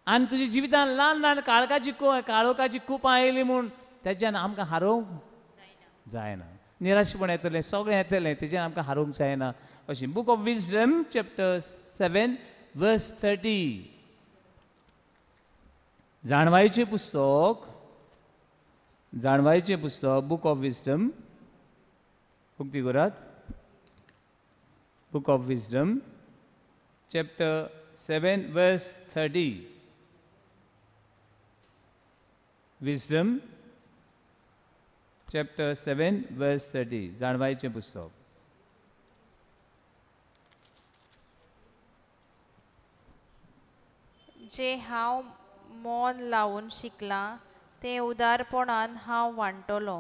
आनी तुज्या जिवितान ल्हान ल्हान काळोखाची कुपां आयलीं म्हूण तेज्यान आमकां हारोवंक जायना निराशपण येतलें सगळें येतलें तेज्यान आमकां हारोवंक जायना अशें book of wisdom chapter 7 verse 30 जाणवायेचें पुस्तक बूक ऑफ विजडम उक्ती करात book of wisdom chapter 7 verse 30 wisdom chapter 7 verse 30 जाणवायेचें पुस्तक जे हांव मोन लावून शिकलां ते उदारपणान हांव वांटलो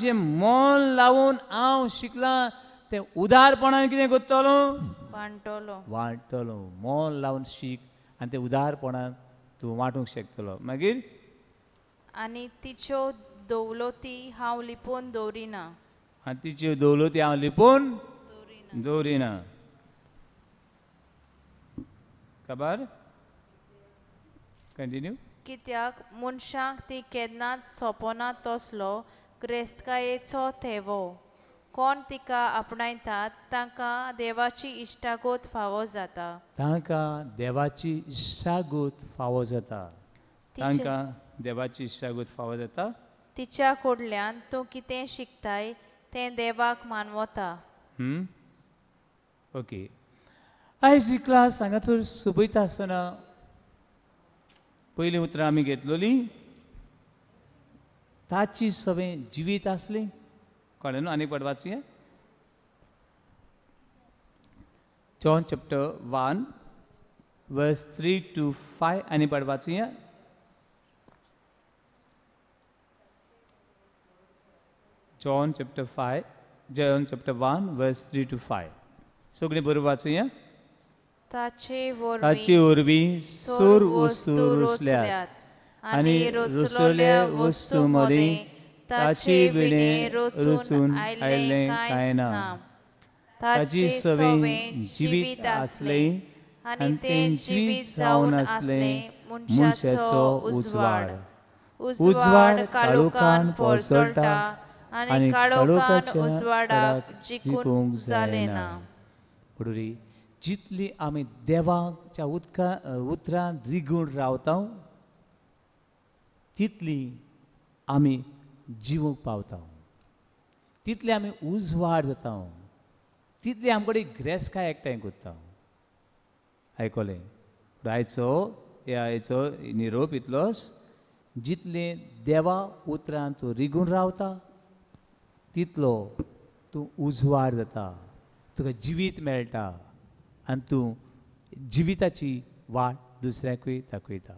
जे मोन लावून हांव शिकलां ते उदारपणान कितें करतलो वांटलो मोन लावून शीक आनी ते उदारपणान तूं वांटूंक शकतलो मागीर आनी तिच्यो दौलती हांव लिपोवन दवरिना आनी तिच्यो दौलती हांव लिपोवन दवरिना खबर कंटिन्यू कित्याक मनशाक ती केन्नाच सोंपना तसलो क्रेस्तकायेचो थेवो कोण तिका आपणायतात तांकां देवाची इश्टागोत फावो जाता. तांकां देवाची इश्टागोत फावो जाता. तांकां देवाची इश्टागोत फावो जाता. तिच्या कडल्यान तूं कितें शिकताय तें देवाक मानवता. ओके. आयज ही क्लास हांगा तर सोंपयता आसतना पयलीं उतरां आमी घेतलोली ताची सवें जिवीत आसली. कळ्ळें न्हू? आनी पड वाचुया. जॉन चॅप्टर 1 वर्स 3 to 5 आनी पड वाचुया. John chapter 1 verse 3 to 5. सगळीं बरोबर वाचुया. ताचे वरवीं सूर वस्तू रुसल्यात आनी रुसलेल्या वस्तू मदीं ताची विणे रुचून आयलें कांय ना. ताची सवें जिवीत आसलें आनी तें जिवीत जावन आसलें मनशाचो उजवाड. उजवाड काळोखान पोळसोळटा आनी काळोखान उजवाडाक जिखूंक जालें ना. पुडुरी जितली आमी देवाच्या उतरान रिगून रावता तितली आमी जिवूंक पावता. तितली आमी उजवाड जाता. तितली आमकडे ग्रेसकाय एकठांय करता. आयकलें? आयचो निरोप इतलोच, जितलें देवा उतरान तूं रिगून रावता तितलो तूं उजवाड जाता. तुका जिवीत मेळटा आनी तूं जिविताची वाट दुसऱ्याकूय दाखयता.